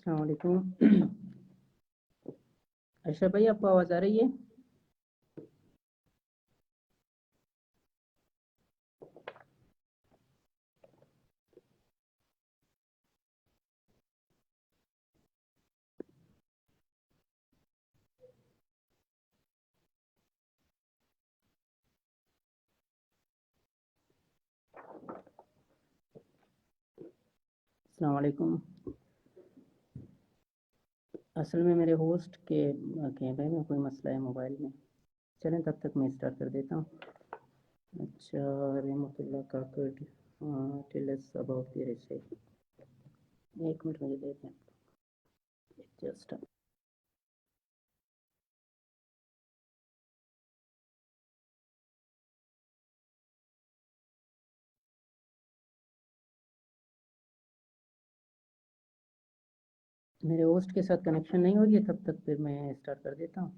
السلام علیکم اشرف بھائی، آپ کو آواز آ رہی ہے؟ السلام علیکم. اصل میں میرے ہوسٹ کے کیمرے میں کوئی مسئلہ ہے موبائل میں. چلیں تب تک میں اسٹارٹ کر دیتا ہوں. اچھا، Rahmatullah Kakar tell us about the recipe. ایک منٹ مجھے دے دیں جسٹ. میرے ہوسٹ کے ساتھ کنیکشن نہیں ہو رہی ہے، تب تک پھر میں اسٹارٹ کر دیتا ہوں.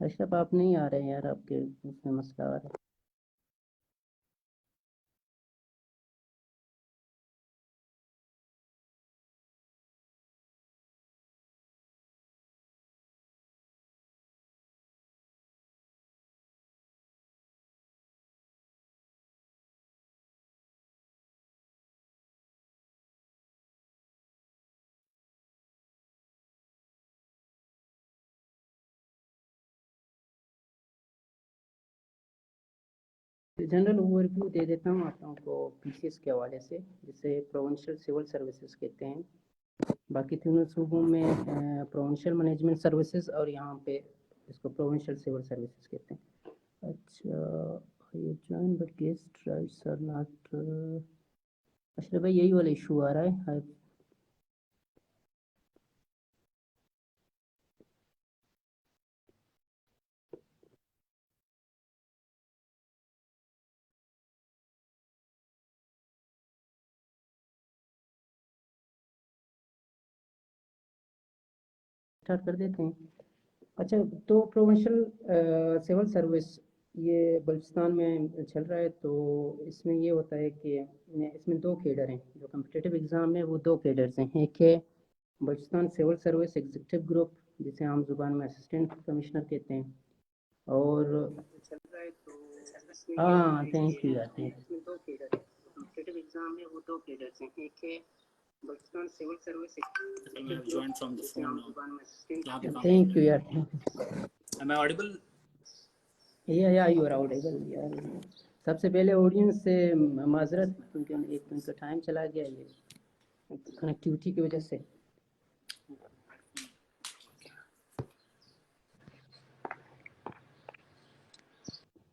اشرف آپ نہیں آ رہے یار، آپ کے اس میں مسئلہ آ رہا ہے. جنرل اوور ویو دے دیتا ہوں آپ لوگوں کو پی سی ایس کے حوالے سے، جسے پروونشل سول سروسز کہتے ہیں. باقی تینوں صوبوں میں پروونشل مینجمنٹ سروسز، اور یہاں پہ اس کو پروونشل سول سروسز کہتے ہیں. اچھا، یہ join but guest rights are not. Ashraf بھائی یہی والا ایشو آ رہا ہے. اسٹارٹ کر دیتے ہیں. اچھا، تو پروونشل سول سروس یہ بلوچستان میں چل رہا ہے. تو اس میں یہ ہوتا ہے کہ اس میں دو کیڈر ہیں. جو کمپٹیٹیو ایگزام ہے وہ دو کیڈرز ہیں. ایک ہے Balochistan civil service executive group, جسے عام زبان میں اسسٹنٹ کمشنر کہتے ہیں. اور چل رہا ہے تو ہاں تھینک یو یار، تھینک یو. اس میں دو کیڈر ہیں. جو کمپٹیٹیو ایگزام ہے وہ دو کیڈرز ہیں. ایک ہے Balochistan civil service joined from the phone now. Thank you yaar. Am I audible? Yeah, you are audible yaar. سب سے پہلے آڈینس سے معذرت، کیونکہ ایک دن کا ٹائم چلا گیا یہ کنیکٹیوٹی کی وجہ سے.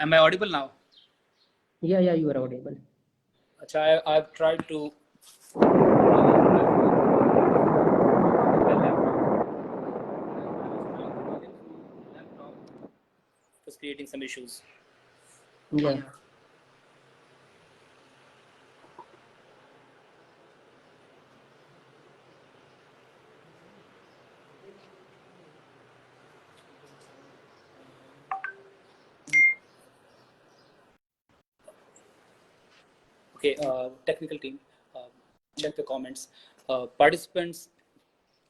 Am I audible now? Yeah, you are audible. Acha, I've tried to. It was creating some issues. Yeah. Okay, technical team, check the comments. Participants,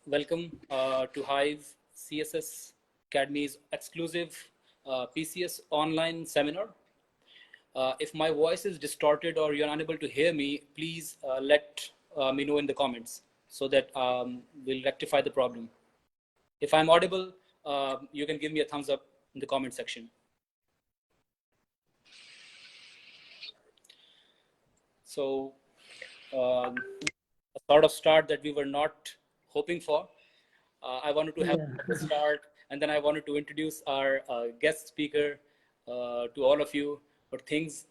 welcome to Hive CSS Academy's exclusive PCS online seminar. If my voice is distorted or you're unable to hear me, please let me know in the comments so that we'll rectify the problem. If I'm audible, you can give me a thumbs up in the comment section. So a sort of start that we were not hoping for. I wanted to have a start, and then I wanted to introduce our guest speaker to all of you. But things,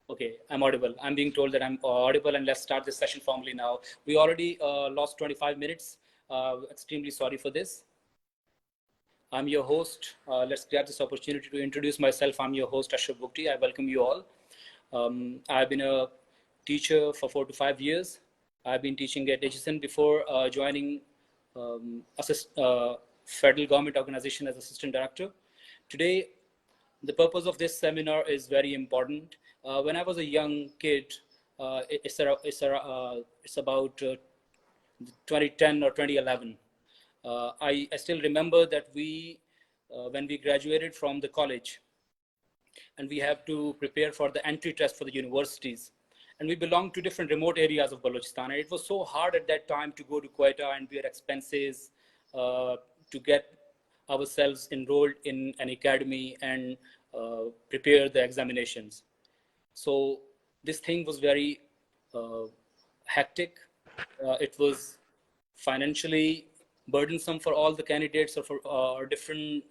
okay, I'm audible. I'm being told that I'm audible, and let's start this session formally now. We already lost 25 minutes. Extremely sorry for this. I'm your host. Let's grab this opportunity to introduce myself. I'm your host, Ashraf Bukti. I welcome you all. I've been a teacher for 4 to 5 years. I've been teaching at HSN before joining federal government organization as assistant director. Today, the purpose of this seminar is very important. When I was a young kid, it's about 2010 or 2011. I still remember that when we graduated from the college, and we have to prepare for the entry test for the universities. And we belong to different remote areas of Balochistan. And it was so hard at that time to go to Quetta and bear expenses to get ourselves enrolled in an academy and prepare the examinations. So this thing was very hectic. It was financially burdensome for all the candidates or for different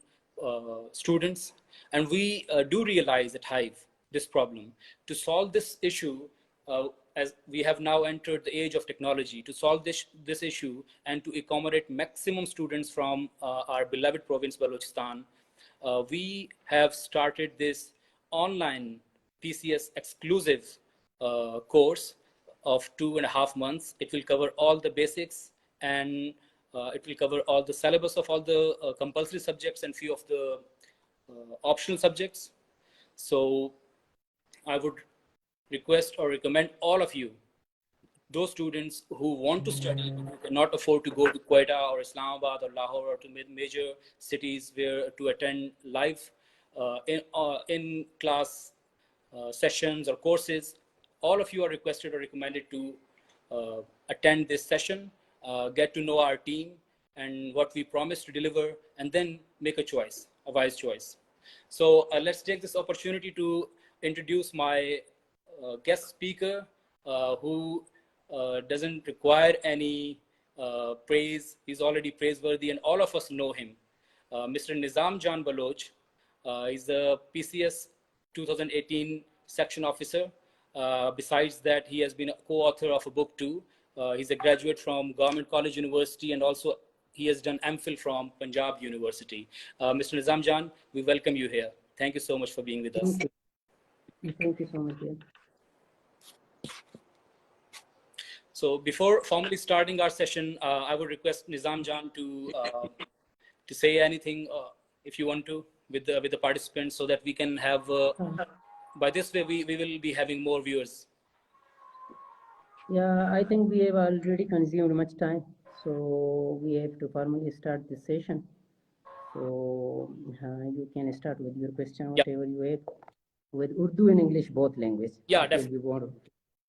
students. And we do realize at Hive this problem. To solve this issue, as we have now entered the age of technology, to solve this issue and to accommodate maximum students from our beloved province, Balochistan, we have started this online PCS exclusive course of 2.5 months. It will cover all the basics, and it will cover all the syllabus of all the compulsory subjects and few of the optional subjects. So I would request or recommend all of you, those students who want to study, who cannot afford to go to Quetta or Islamabad or Lahore or to major cities where to attend live in class sessions or courses, all of you are requested or recommended to attend this session, get to know our team and what we promise to deliver, and then make a choice, a wise choice. So let's take this opportunity to introduce my guest speaker who doesn't require any praise. He's already praiseworthy and all of us know him. Mr. Nizam Jan Baloch is the PCS 2018 section officer. Besides that, he has been a co-author of a book too. He's a graduate from Government College University, and also he has done MPhil from Punjab University. Mr. Nizam Jan, we welcome you here. Thank you so much for being with us. Thank you so much. Yeah. So before formally starting our session, I would request Nizam Jan to say anything, if you want to, with the participants, so that we can have, by this way, we will be having more viewers. Yeah, I think we have already consumed much time, so we have to formally start this session. So you can start with your question, whatever you have, with Urdu and English, both language. Yeah, definitely.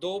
2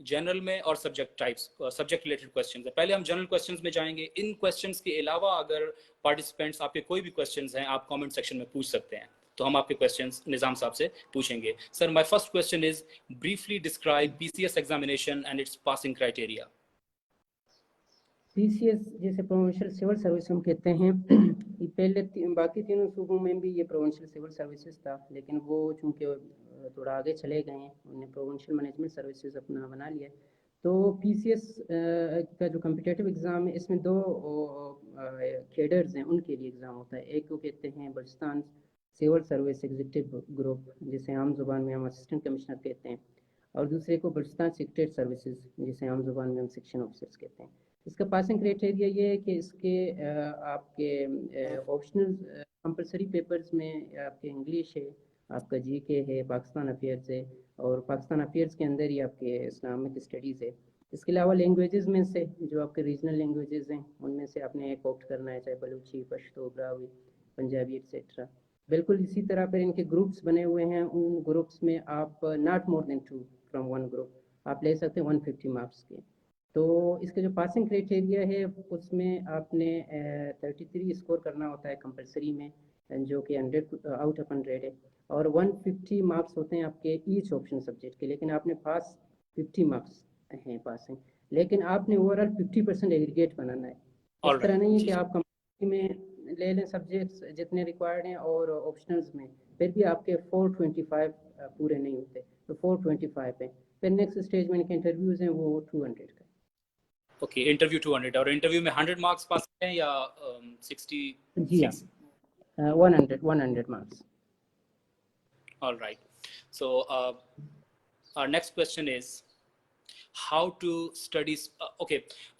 general میں اور subject types subject related questions ہیں. پہلے ہم general questions میں جائیں گے. ان questions کے علاوہ اگر پارٹیسپینٹس آپ کے کوئی بھی کویشچنز ہیں آپ کامنٹ سیکشن میں پوچھ سکتے ہیں, تو ہم آپ کے کویشچنز نظام صاحب سے پوچھیں گے. Sir, my first question is briefly describe P C S examination and its passing criteria. P C S جیسے پروونشل سول سروس ہم کہتے ہیں, پہلے باقی تینوں صوبوں میں بھی یہ پروونشل سول سروسز تھا, لیکن وہ چونکہ تھوڑا آگے چلے گئے ہیں, انہوں نے پروونشل مینجمنٹ سروسز اپنا بنا لیا. تو پی سی ایس کا جو کمپٹیٹیو ایگزام ہے اس میں دو کیڈرز ہیں, ان کے لیے ایگزام ہوتا ہے. ایک کو کہتے ہیں Balochistan civil service executive group, جسے عام زبان میں ہم اسسٹنٹ کمشنر کہتے ہیں, اور دوسرے کو بلوچستان سیکریٹریٹ سروسز, جسے عام زبان میں ہم سیکشن آفیسرز کہتے ہیں. اس کا پاسنگ کرائٹیریا یہ ہے کہ اس کے آپ کے آپشنل کمپلسری پیپرز میں آپ کے انگلش ہے, آپ کا جی کے ہے, پاکستان افیئرز ہے, اور پاکستان افیئرز کے اندر ہی آپ کے اسلامک اسٹڈیز ہے. اس کے علاوہ لینگویجز میں سے جو آپ کے ریجنل لینگویجز ہیں ان میں سے آپ نے ایک آپٹ کرنا ہے, چاہے بلوچی, پشتو, براوی, پنجابی ایٹسیٹرا. بالکل اسی طرح پھر ان کے گروپس بنے ہوئے ہیں, ان گروپس میں آپ not more than 2 from 1 group آپ لے سکتے ہیں 150 مارکس کے. تو اس کے جو پاسنگ کرائٹیریا ہے اس میں آپ نے 33 اسکور کرنا ہوتا ہے کمپلسری میں, جو کہ 100 آؤٹ آف 100 ہے, اور 150 مارکس ہوتے ہیں آپ کے ایچ آپشن سبجیکٹ کے. لیکن آپ نے پاس 50 مارکس ہیں پاسنگ, لیکن آپ نے اوور آل 50% ایگریگیٹ بنانا ہے. اس طرح نہیں ہے کہ آپ کمپلسری میں لے لیں سبجیکٹس جتنے ریکوائرڈ ہیں اور آپشنلز میں پھر بھی آپ کے 425 پورے نہیں ہوتے, تو 425 ہیں. پھر نیکسٹ اسٹیج میں ان کے انٹرویوز ہیں وہ 200 کا. اوکے, انٹرویو 200, اور انٹرویو میں 100 مارکس پاس ہیں یا 60؟ جی ہاں, 100 marks. All right. So our next question is how to study.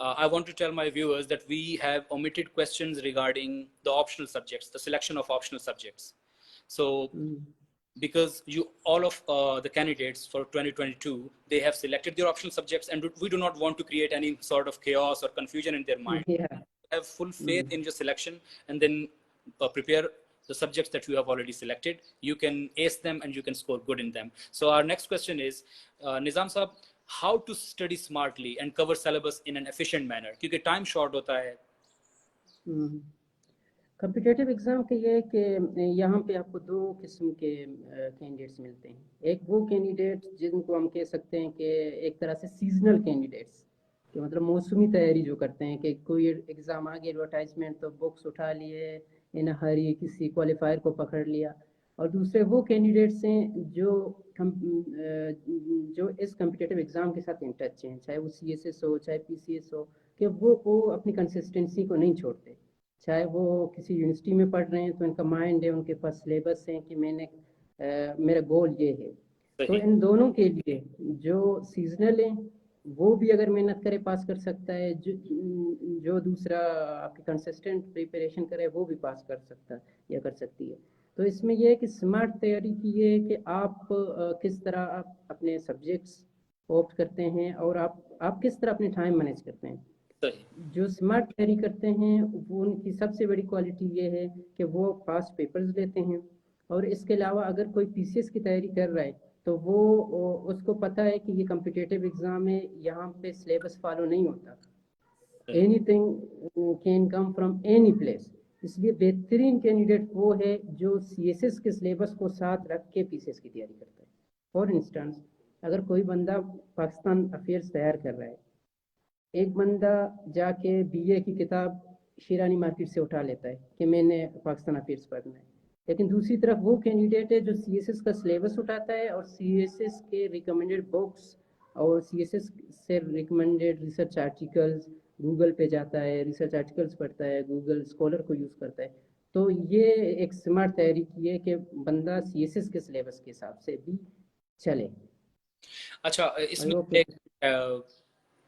I want to tell my viewers that we have omitted questions regarding the optional subjects, the selection of optional subjects. So because all of the candidates for 2022, they have selected their optional subjects, and we do not want to create any sort of chaos or confusion in their mind. Yeah. Have full faith in your selection, and then prepare the subjects that you have already selected. You can ace them and you can score good in them. So our next question is, Nizam Sahab, how to study smartly and cover syllabus in an efficient manner? Kyunki time short hota hai. Competitive exam کا یہ ہے کہ یہاں پہ آپ کو دو قسم کے کینڈیڈیٹس ملتے ہیں. ایک وہ کینڈیڈیٹ جن کو ہم کہہ سکتے ہیں کہ ایک طرح سے سیزنل کینڈیڈیٹس, کہ مطلب موسمی تیاری جو کرتے ہیں, کہ کوئی ایگزام آ گیا ایڈورٹائزمنٹ تو بکس اٹھا لیے, ان ہری کسی کوالیفائر کو پکڑ لیا. اور دوسرے وہ کینڈیڈیٹس ہیں جو اس کمپٹیٹیو ایگزام کے ساتھ ان ٹچ ہیں, چاہے وہ سی ایس ایس ہو, چاہے پی سی ایس ہو, کہ وہ اپنی کنسسٹنسی کو نہیں چھوڑتے. چاہے وہ کسی یونیورسٹی میں پڑھ رہے ہیں تو ان کا مائنڈ ہے, ان کے پاس سلیبس ہیں کہ میرا گول یہ ہے. تو ان دونوں کے لیے جو سیزنل ہیں وہ بھی اگر محنت کرے پاس کر سکتا ہے, جو دوسرا آپ کی کنسسٹنٹ پریپریشن کرے وہ بھی پاس کر سکتا ہے یا کر سکتی ہے. تو اس میں یہ ہے کہ اسمارٹ تیاری کی یہ ہے کہ آپ کس طرح اپنے سبجیکٹس آپٹ کرتے ہیں, اور آپ کس طرح اپنے ٹائم مینیج کرتے ہیں. جو اسمارٹ تیاری کرتے ہیں وہ ان کی سب سے بڑی کوالٹی یہ ہے کہ وہ پاس پیپرز لیتے ہیں, اور اس کے علاوہ اگر کوئی پی سی ایس کی تیاری کر رہا ہے تو وہ اس کو پتہ ہے کہ یہ کمپٹیٹیو ایگزام ہے, یہاں پہ سلیبس فالو نہیں ہوتا, anything can come from any place. اس لیے بہترین کینڈیڈیٹ وہ ہے جو سی ایس ایس کے سلیبس کو ساتھ رکھ کے پی سی ایس کی تیاری کرتا ہے. فار انسٹنس, اگر کوئی بندہ پاکستان افیئرس تیار کر رہا ہے, ایک بندہ جا کے بی اے کی کتاب شیرانی مارکیٹ سے اٹھا لیتا ہے کہ میں نے پاکستان افیئرس پڑھنا ہے, لیکن دوسری طرف وہ کینڈیڈیٹ ہے جو سی ایس ایس کا سلیبس اٹھاتا ہے اور سی ایس ایس کے ریکمنڈیڈ بکس اور سی ایس ایس سے ریکمنڈیڈ ریسرچ آرٹیکلز, گوگل پہ جاتا ہے, ریسرچ آرٹیکلز پڑھتا ہے, گوگل اسکالر کو یوز کرتا ہے. تو یہ ایک سمارٹ تیاری کی ہے کہ بندہ سی ایس ایس کے سلیبس کے حساب سے بھی چلے. اچھا, اس میں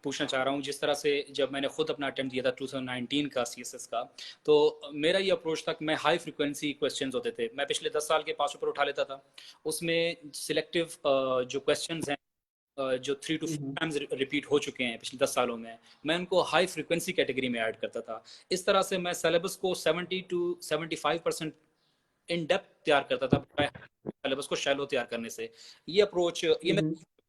پوچھنا چاہ رہا ہوں, جس طرح سے جب میں نے خود اپنا اٹیمپٹ دیا تھا 2019 کا سی ایس ایس کا, تو میرا یہ اپروچ تھا کہ میں ہائی فریکوینسی کویشچنز ہوتے تھے, میں پچھلے 10 سال کے 5 پیپر اٹھا لیتا تھا, اس میں سلیکٹیو جو کویشچنز ہیں جو 3 to 4 ٹائمز ریپیٹ ہو چکے ہیں پچھلے 10 سالوں میں ان کو ہائی فریکوینسی کیٹیگری میں ایڈ کرتا تھا. اس طرح سے میں سلیبس کو 70 to 75% ان ڈیپتھ تیار کرتا تھا سلیبس کو شیلو تیار کرنے سے. یہ approach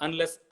unless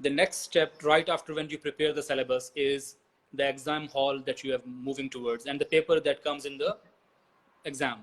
The next step right after when you prepare the syllabus is the exam hall that you are moving towards and the paper that comes in the exam.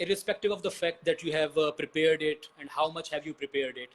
irrespective of the fact that you have prepared it and how much have you prepared it,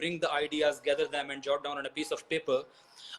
bring the ideas, gather them and jot down on a piece of paper,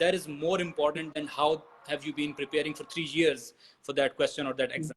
that is more important than how have you been preparing for 3 years for that question or that exam.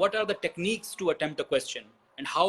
what are the techniques to attempt a question and how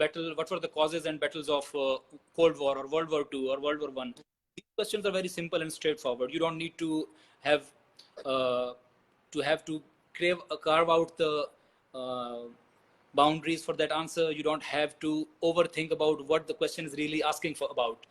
what were the causes and battles of Cold War or World War II or World War I? These questions are very simple and straightforward. You don't need to have carve out the boundaries for that answer. You don't have to overthink about what the question is really asking for about.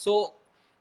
So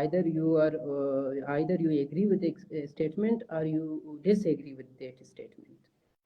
either you agree with the statement or you disagree with that statement.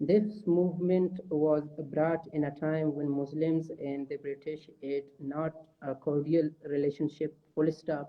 This movement was brought in a time when Muslims and the British had not a cordial relationship, full stop.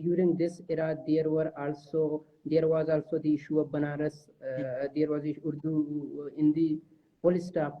during this era there was also the issue of Banaras, there was Urdu in the full stop.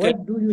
what do you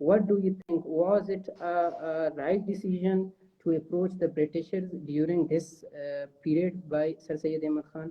what do you think, was it a right decision to approach the Britishers during this period by Sir Syed Ahmad Khan?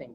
think,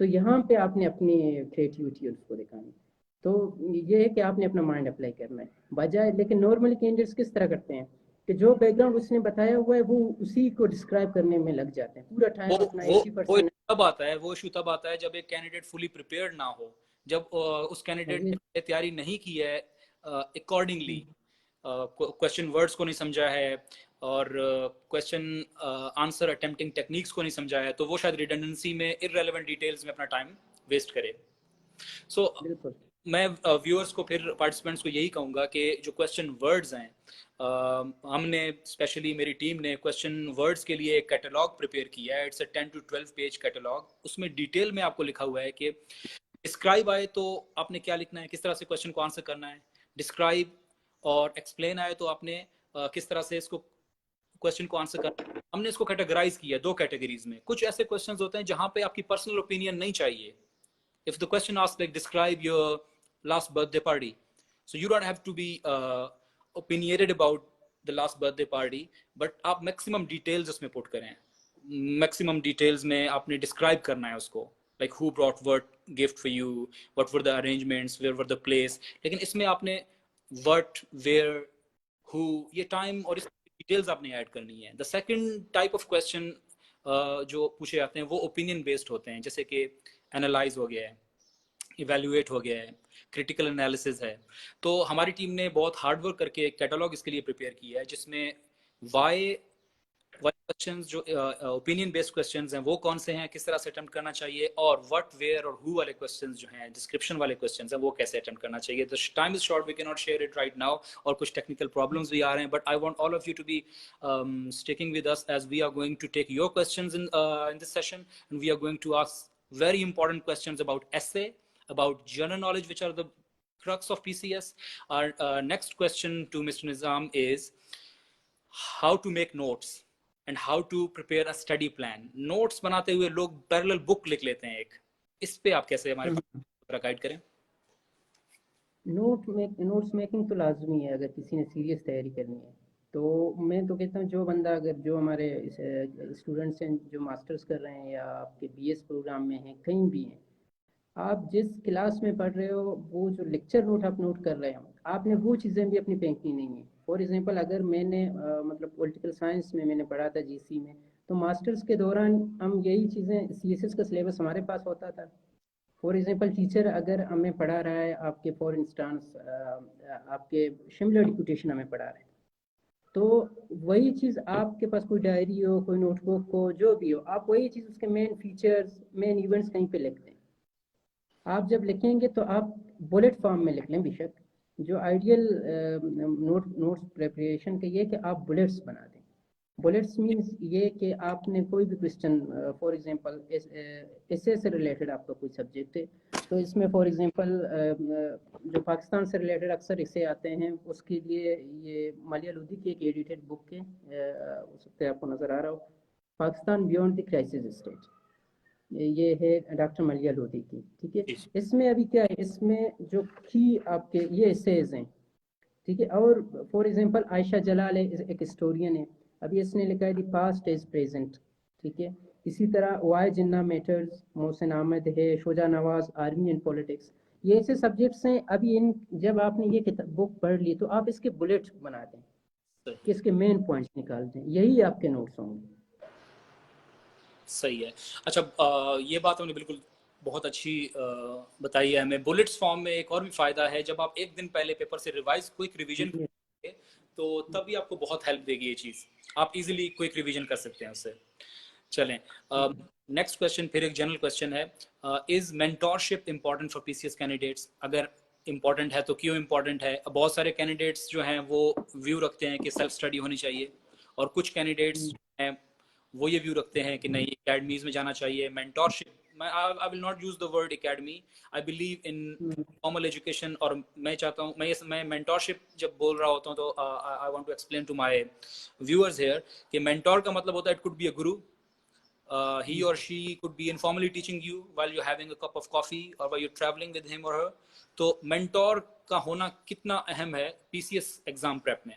تو یہاں پہ آپ نے اپنی creativity اس کو دکھانی. تو یہ ہے کہ آپ نے اپنا مائنڈ اپلائی کرنا ہے بجائے. لیکن نارملی کینڈیڈیٹس کس طرح کرتے ہیں کہ جو بیک گراؤنڈ اس نے بتایا ہوا ہے وہ اسی کو ڈسکرائب کرنے میں لگ جاتے ہیں, پورا ٹائم اپنا 80%. تب آتا ہے وہ ایشو تب آتا ہے جب ایک کینڈیڈیٹ فلی پریپیئرڈ نہ ہو, جب اس کینڈیڈیٹ نے تیاری نہیں کی ہے اکارڈنگلی, کوشچن ورڈز کو نہیں سمجھا ہے اور کوشچن آنسر اٹمپٹنگ ٹیکنیکس کو نہیں سمجھا ہے, تو وہ شاید ریڈنڈنسی میں ارریلیونٹ ڈیٹیلز میں اپنا ٹائم ویسٹ کرے. سو میں ویورز کو پھر پارٹیسپینٹس کو یہی کہوں گا کہ جو کوشچن ورڈز ہیں, ہم نے اسپیشلی میری ٹیم نے کوشچن ورڈز کے لیے ایک کیٹلاگ پریپیئر کیا ہے. It's a 10 to 12 page catalogue. اس میں ڈیٹیل میں آپ کو لکھا ہوا ہے کہ ڈسکرائب آئے تو آپ نے کیا لکھنا ہے, کس طرح سے کوشچن کو آنسر کرنا ہے. ڈسکرائب اور ایکسپلین آئے تو آپ نے کس طرح سے اس کو کوشچن کو آنسر کرنا ہے. ہم نے اس کو کیٹیگرائز کیا 2 کیٹیگریز میں. کچھ ایسے کوشچنز ہوتے ہیں جہاں پہ آپ کی پرسنل اوپینین نہیں چاہیے. If the question asks like describe your last birthday party, so you don't have to be opinionated about the last birthday party, but آپ maximum details اس میں put کریں. maximum details میں آپ نے describe کرنا ہے اس کو, like who brought what gift for you, what were the arrangements, where were the place. لیکن اس میں آپ نے what, where, who, یہ time اور اس ڈیٹیلز آپ نے ایڈ کرنی ہے. The second type of question جو پوچھے جاتے ہیں وہ اوپینین بیسڈ ہوتے ہیں, جیسے کہ اینالائز ہو گیا ہے, ایویلویٹ ہو گیا ہے, کریٹیکل انالیسز ہے. تو ہماری ٹیم نے بہت ہارڈ ورک کر کے ایک کیٹالاگ اس کے لیے پریپیئر کیا ہے جس میں وائی کوشچنز جو اوپینین بیسڈ کوشچنز ہیں وہ کون سے ہیں, کس طرح سے اٹمپٹ کرنا چاہیے, اور وٹ, ویئر اور ہو والے کوشچنز جو ہیں, ڈسکرپشن والے کوشچنز ہیں, وہ کیسے اٹمپٹ کرنا چاہیے. The time is short, we cannot share it right now, اور کچھ ٹیکنیکل پرابلمز بھی آ رہے ہیں, but I want all of you to be sticking with us as we are going to take your questions in this session, and we are going to ask very important questions about essay, about general knowledge, which are the crux of PCS. Our next question to Mr. Nizam is how to make notes and how to prepare a study plan. Notes بناتے ہوئے لوگ parallel book لکھ لیتے ہیں ایک, اس پہ آپ کیسے ہمارے پاس گائیڈ کریں؟ نوٹس میکنگ تو لازمی ہے اگر کسی نے سیریس تیاری کرنی ہے. تو میں تو کہتا ہوں جو بندہ اگر جو ہمارے اسٹوڈنٹس ہیں جو ماسٹرز کر رہے ہیں یا آپ کے BS پروگرام میں ہیں, کہیں بھی ہیں, آپ جس کلاس میں پڑھ رہے ہو وہ جو لیکچر نوٹ آپ نوٹ کر رہے ہو, آپ نے وہ چیزیں بھی اپنی پھینکنی نہیں ہیں. فار ایگزامپل اگر میں نے مطلب پولیٹیکل سائنس میں نے پڑھا تھا GC میں, تو ماسٹرز کے دوران ہم یہی چیزیں CSS کا سلیبس ہمارے پاس ہوتا تھا. فار ایگزامپل ٹیچر اگر ہمیں پڑھا رہا ہے آپ کے فار انسٹانس آپ کے شملہ ڈپوٹیشن ہمیں پڑھا رہا ہے, تو وہی چیز آپ کے پاس کوئی ڈائری ہو, کوئی نوٹ بک ہو, جو بھی ہو, آپ وہی چیز اس کے مین فیچرز, مین ایونٹس کہیں پہ لکھتے ہیں. آپ جب لکھیں گے تو آپ بلٹ فارم میں لکھ لیں بے شک. جو آئیڈیل نوٹس پریپریشن کا یہ کہ آپ بلٹس بنا دیں. بلٹس مینس یہ کہ آپ نے کوئی بھی کوشچن, فار ایگزامپل ایسے سے ریلیٹڈ آپ کا کوئی سبجیکٹ ہے, تو اس میں فار ایگزامپل جو پاکستان سے ریلیٹڈ اکثر اسے آتے ہیں, اس کے لیے یہ مالیہ لودھی کی ایک ایڈیٹڈ بک ہے, ہو سکتا ہے آپ کو نظر آ رہا ہو, Pakistan beyond the crisis state, یہ ہے ڈاکٹر مالیہ لودھی کی. ٹھیک ہے, اس میں ابھی کیا ہے, اس میں جو کی آپ کے یہ ایسیز ہیں, ٹھیک ہے. اور فار ایگزامپل عائشہ جلال ہے, ایک ہسٹورین ہے, ابھی اس نے لکھا ہے دی پاسٹ از پریزنٹ. ٹھیک ہے. اسی طرح وائی جنہ میٹرز, محسن احمد ہے, شجاع نواز, آرمی اینڈ پولیٹکس, یہ ایسے سبجیکٹس ہیں. ابھی جب آپ نے یہ بک پڑھ لی تو آپ اس کے بلٹس بنا دیں, کہ اس کے مین پوائنٹس نکال دیں, یہی آپ کے نوٹس ہوں گے. صحیح ہے. اچھا, یہ بات ہم نے بالکل بہت اچھی بتائی ہے ہمیں. بلٹس فارم میں ایک اور بھی فائدہ ہے, جب آپ ایک دن پہلے پیپر سے کوئک ریویژن کریں گے تو تبھی آپ کو بہت ہیلپ دے گی یہ چیز, آپ ایزیلی کوئک ریویژن کر سکتے ہیں اس سے. چلیں, نیکسٹ کوشچن پھر ایک جنرل کوشچن ہے, is mentorship important for PCS candidates? اگر امپورٹنٹ ہے تو کیوں امپورٹنٹ ہے؟ بہت سارے کینڈیڈیٹس جو ہیں وہ ویو رکھتے ہیں کہ سیلف اسٹڈی ہونی چاہیے, اور کچھ کینڈیڈیٹس ہیں وہ یہ ویو رکھتے ہیں کہ نہیں اکیڈمیز میں جانا چاہیے. Mentorship, I will not use the word academy, I believe in formal education. اور میں چاہتا ہوں, میں مینٹورشپ جب بول رہا ہوتا ہوں تو I want to explain to my viewers here کہ مینٹور کا مطلب ہوتا ہے it could be a guru, he or she could be informally teaching you while you're having a cup of coffee or while you're traveling with him or her. تو mentor کا ہونا کتنا اہم ہے PCS ایگزام پریپ میں؟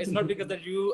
It's not because that you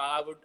I would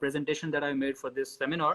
presentation that I made for this seminar.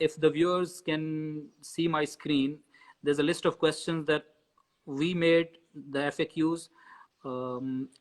if the viewers can see my screen, there's a list of questions that we made, the FAQs.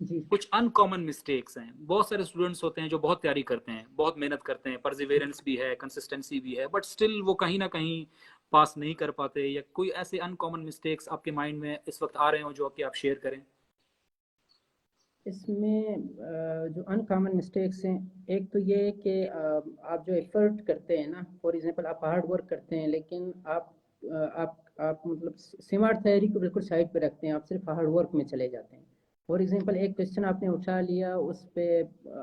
جی کچھ ان common mistakes ہیں. بہت سارے students ہوتے ہیں جو بہت تیاری کرتے ہیں, بہت محنت کرتے ہیں, پرزیویرنس بھی ہے, کنسسٹنسی بھی ہے, بٹ اسٹل وہ کہیں نہ کہیں پاس نہیں کر پاتے, یا کوئی ایسے ان کامن مسٹیکس آپ کے مائنڈ میں اس وقت آ رہے ہوں جو کہ آپ شیئر کریں؟ اس میں جو ان کامن مسٹیکس ہیں, ایک تو یہ ہے کہ آپ جو ایفرٹ کرتے ہیں نا, فار ایگزامپل آپ ہارڈ ورک کرتے ہیں لیکن آپ مطلب سمارٹ تھیوری کو بالکل سائڈ پہ رکھتے ہیں, آپ صرف ہارڈ ورک میں چلے جاتے ہیں. فار ایگزامپل ایک کویشچن آپ نے اٹھا لیا, اس پہ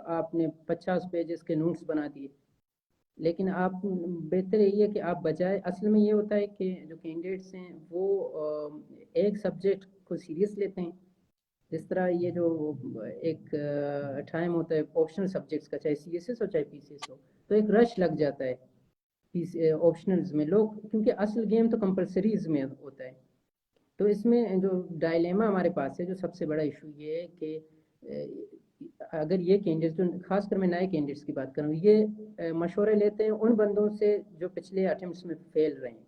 آپ نے 50 پیجز کے نوٹس بنا دیے, لیکن آپ بہتر یہی ہے کہ آپ بجائے, اصل میں یہ ہوتا ہے کہ جو کینڈیڈیٹس ہیں وہ ایک سبجیکٹ کو سیریس لیتے ہیں. جس طرح یہ جو ایک ٹائم ہوتا ہے آپشنل سبجیکٹس کا, چاہے سی ایس ایس ہو چاہے پی سی ایس ہو, تو ایک رش لگ جاتا ہے آپشنلز میں لوگ, کیونکہ اصل گیم تو کمپلسریز میں ہوتا ہے. تو اس میں جو ڈائلیما ہمارے پاس ہے, جو سب سے بڑا ایشو یہ ہے کہ اگر یہ کینڈیڈیٹس, جو خاص کر میں نئے کینڈیڈیٹس کی بات کروں, یہ مشورے لیتے ہیں ان بندوں سے جو پچھلے اٹیمپٹس میں فیل رہے ہیں,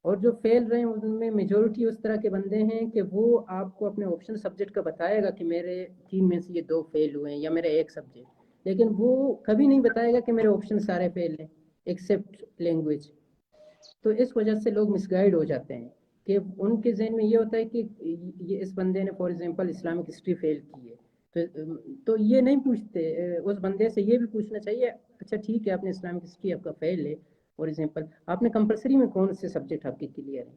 اور جو فیل رہے ہیں ان میں میجورٹی اس طرح کے بندے ہیں کہ وہ آپ کو اپنے آپشن سبجیکٹ کا بتائے گا کہ میرے 3 میں سے یہ 2 فیل ہوئے ہیں یا میرا ایک سبجیکٹ, لیکن وہ کبھی نہیں بتائے گا کہ میرے آپشن سارے فیل ہیں ایکسیپٹ لینگویج. تو اس وجہ سے لوگ مس گائیڈ ہو جاتے ہیں کہ ان کے ذہن میں یہ ہوتا ہے کہ یہ اس بندے نے فار ایگزامپل اسلامک ہسٹری فیل کی ہے, تو یہ نہیں پوچھتے اس بندے سے. یہ بھی پوچھنا چاہیے, اچھا ٹھیک ہے آپ نے اسلامک ہسٹری آپ کا فیل ہے, فار ایگزامپل آپ نے کمپلسری میں کون سے سبجیکٹ آپ کے کلیئر ہیں.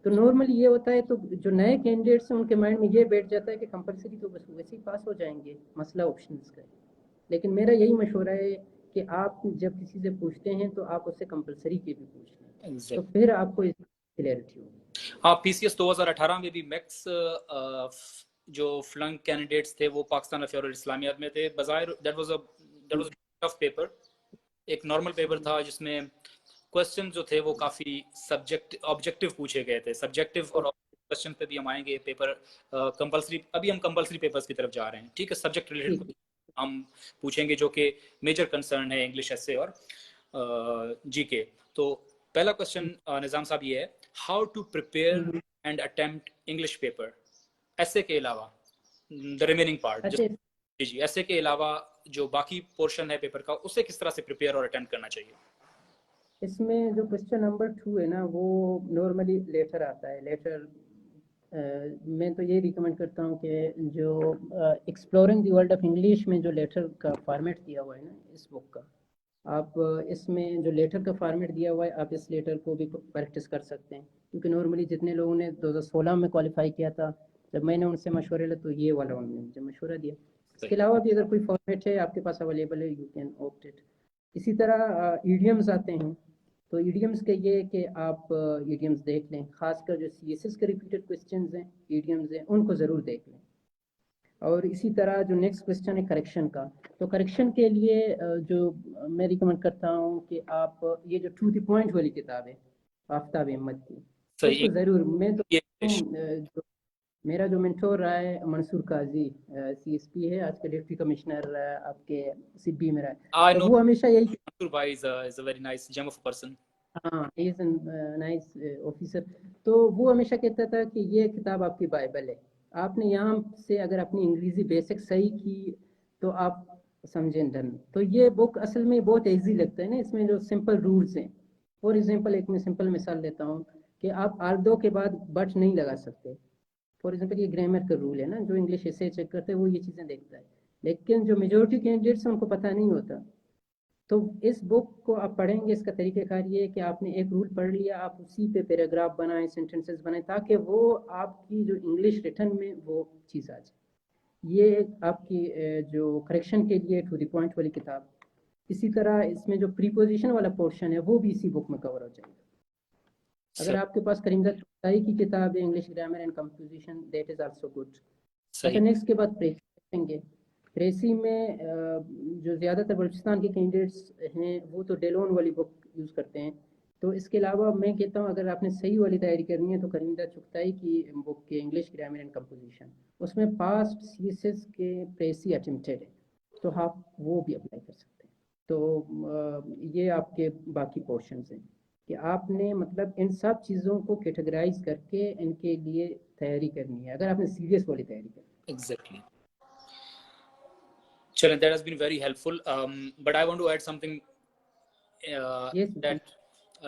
تو نارملی یہ ہوتا ہے, تو جو نئے کینڈیڈیٹس ہیں ان کے مائنڈ میں یہ بیٹھ جاتا ہے کہ کمپلسری تو بس ویسے ہی پاس ہو جائیں گے, مسئلہ آپشنس کا ہے. لیکن میرا یہی مشورہ ہے کہ آپ جب کسی سے پوچھتے ہیں تو آپ اس سے کمپلسری کے بھی پوچھ لیں, تو پھر آپ کو کلیئرٹی ہوگی. آپ پی سی ایس 2018 میں بھی میکس جو فلنک کینڈیڈیٹس تھے وہ پاکستان افیئر اور اسلامیات میں تھے. بظاہر that was a tough paper, ایک نارمل پیپر تھا جس میں کوسچن جو تھے وہ کافی آبجیکٹو پوچھے گئے تھے. سبجیکٹو اور کوسچن پہ بھی ہم آئیں گے. پیپر کمپلسری, ابھی ہم کمپلسری پیپرز کی طرف جا رہے ہیں, ٹھیک ہے. سبجیکٹ ریلیٹڈ ہم پوچھیں گے جو کہ میجر کنسرن ہے انگلش ایسے اور جی کے. تو پہلا کوسچن نظام صاحب یہ ہے, how to prepare and attempt English paper ایسے کے علاوہ, دا ریمیننگ پارٹ جی ایسے کے علاوہ جو باقی پورشن ہے پیپر کا, اسے کس طرح سے پریپیئر اور اٹیمپٹ کرنا چاہیے؟ اس میں جو کوسچن نمبر 2 ہے نا, وہ نارملی لیٹر آتا ہے. لیٹر میں تو یہ ریکمینڈ کرتا ہوں کہ جو exploring the world of English میں جو لیٹر کا فارمیٹ دیا ہوا ہے نا اس بک کا, آپ اس میں جو لیٹر کا فارمیٹ دیا ہوا ہے آپ اس لیٹر کو بھی پریکٹس کر سکتے ہیں. کیونکہ نارملی جتنے لوگوں نے 2016 میں کوالیفائی کیا تھا, جب میں نے ان سے مشورے لیا تو یہ والا انہوں نے مجھے مشورہ دیا. اس کے علاوہ بھی اگر کوئی فارمیٹ ہے آپ کے پاس اویلیبل ہے, یو کین آپٹ اٹ. اسی طرح ایڈیمز آتے ہیں, تو ایڈیمز کے یہ کہ آپ ایڈیمز دیکھ لیں, خاص کر جو سی ایس ایس کے ریپیٹڈ کوسچنز ہیں, ایڈیمز ہیں, ان کو ضرور دیکھ لیں. اور اسی طرح جو نیکسٹ کوسچن ہے کریکشن کا, تو کریکشن کے لیے جو میں ریکمینڈ کرتا ہوں کہ آپ یہ جو ٹو دی پوائنٹ والی کتاب ہے آفتاب احمد کی, اس کو ضرور, میں تو میرا جو مینٹور رہا ہے منصور قاضی, سی ایس پی ہے, آج کے ڈپٹی کمشنر آپ کے سبی میں رہا ہے, تو وہ ہمیشہ یہی, منصور بھائی is a very nice gem of person. ہاں he is a nice officer. تو وہ ہمیشہ کہتا تھا کہ یہ کتاب آپ کی بائبل ہے, آپ نے یہاں سے اگر اپنی انگریزی بیسک صحیح کی تو آپ سمجھیں ڈن. تو یہ بک اصل میں بہت ایزی لگتا ہے نا, اس میں جو سمپل رولز ہیں. فار ایگزامپل ایک میں سمپل مثال دیتا ہوں کہ آپ آر دو کے بعد بٹ نہیں لگا سکتے. فار ایگزامپل یہ گرامر کا رول ہے نا, جو انگلش ایسے چیک کرتے ہیں وہ یہ چیزیں دیکھتا ہے, لیکن جو میجورٹی کینڈیڈیٹس ہیں ان کو پتہ نہیں ہوتا. تو اس بک کو آپ پڑھیں گے, اس کا طریقہ کار یہ ہے کہ آپ نے ایک رول پڑھ لیا, آپ اسی پہ پیراگراف بنائیں, سینٹینسز بنائیں, تاکہ وہ آپ کی جو انگلش ریٹن میں وہ چیز آ جائے. یہ آپ کی جو کریکشن کے لیے ٹو دی پوائنٹ والی کتاب. اسی طرح اس میں جو پریپوزیشن والا پورشن ہے وہ بھی اسی بک میں کور ہو جائے گا. اگر آپ کے پاس کریم چغتائی کی کتاب ہے English grammar and composition, that is also good. اچھا نیکسٹ کے بعد پریسی دیکھیں گے. پریسی میں جو زیادہ تر بلوچستان کے کینڈیڈیٹس ہیں وہ تو ڈیلون والی بک یوز کرتے ہیں. تو اس کے علاوہ میں کہتا ہوں اگر آپ نے صحیح والی تیاری کرنی ہے تو کریمدہ چغتائی کی بک کے انگلش گرامر اینڈ کمپوزیشن, اس میں پاسٹ سی ایس ایس کے پریسی اٹمپٹیڈ ہے, تو آپ وہ بھی اپلائی کر سکتے ہیں. تو یہ آپ کے باقی پورشنز ہیں کہ آپ نے مطلب ان سب چیزوں کو کیٹیگرائز کر کے ان کے لیے تیاری کرنی ہے, اگر آپ نے سیریس والی تیاری کرنی ہے. Exactly. Charan, that has been very helpful. But I want to add something. Yes, That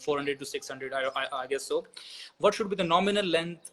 400 to 600, I guess so. What should be the nominal length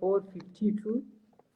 450 to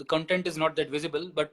The content is not that visible, but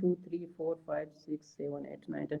2 3 4 5 6 7 8 9 10,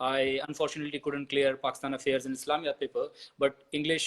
I unfortunately couldn't clear Pakistan Affairs and Islamiyat paper, but English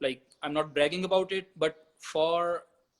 like, I'm not bragging about it, but for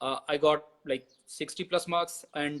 I got like 60 plus marks, and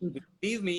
believe me,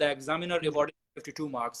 the examiner awarded 52 marks,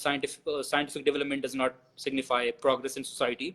Scientific development does not signify progress in society.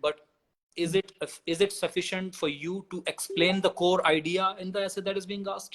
But is it sufficient for you to explain the core idea in the essay that is being asked?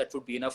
that would be enough.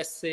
essay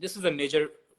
this is a major,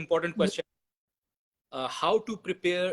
important question, how to prepare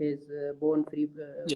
is born free,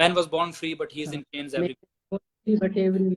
man was born free but he is in chains but every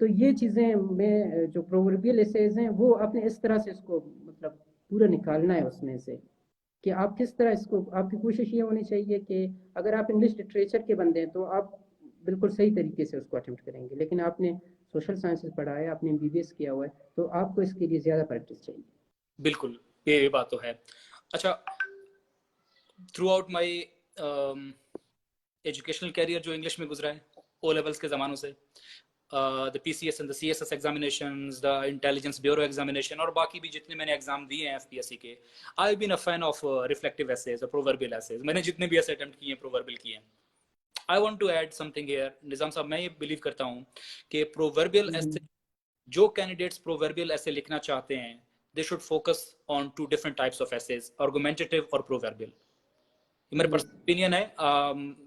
تو یہ چیزیں میں جو پرووربیل essays ہیں وہ آپ نے اس طرح سے اس کو مطلب پورا نکالنا ہے اس میں سے کہ آپ کس طرح اس کو، آپ کی کوشش یہ ہونی چاہیے کہ اگر آپ انگلش لٹریچر کے بندے ہیں تو آپ بالکل صحیح طریقے سے اس کو اٹیمپٹ کریں گے، لیکن آپ نے سوشل سائنسز پڑھا ہے، آپ نے MBBS کیا ہوا ہے، تو آپ کو اس کے لیے زیادہ پریکٹس چاہیے. بالکل یہ بات تو ہے. اچھا throughout my educational career جو انگلش میں گزرا ہے او لیولس کے زمانوں سے، the PCS and the CSS examinations, the intelligence bureau examination اور باقی بھی جتنے میں نے ایگزام دیے ہیں FPSC کے، آئی بین اے فین آف ریفلیکٹیو ایسیز اور پرووربل ایسیز. میں نے جتنے بھی ایسے اٹیمپٹ کیے ہیں پرووربل کیے ہیں. I want to add something here Nizam صاحب. میں یہ بلیو کرتا ہوں کہ پرووربل ایسے جو کینڈیڈیٹس پرووربل ایسے لکھنا چاہتے ہیں they should focus on two different types of essays, argumentative اور proverbial. یہ میرا پرسنل اوپینین ہے.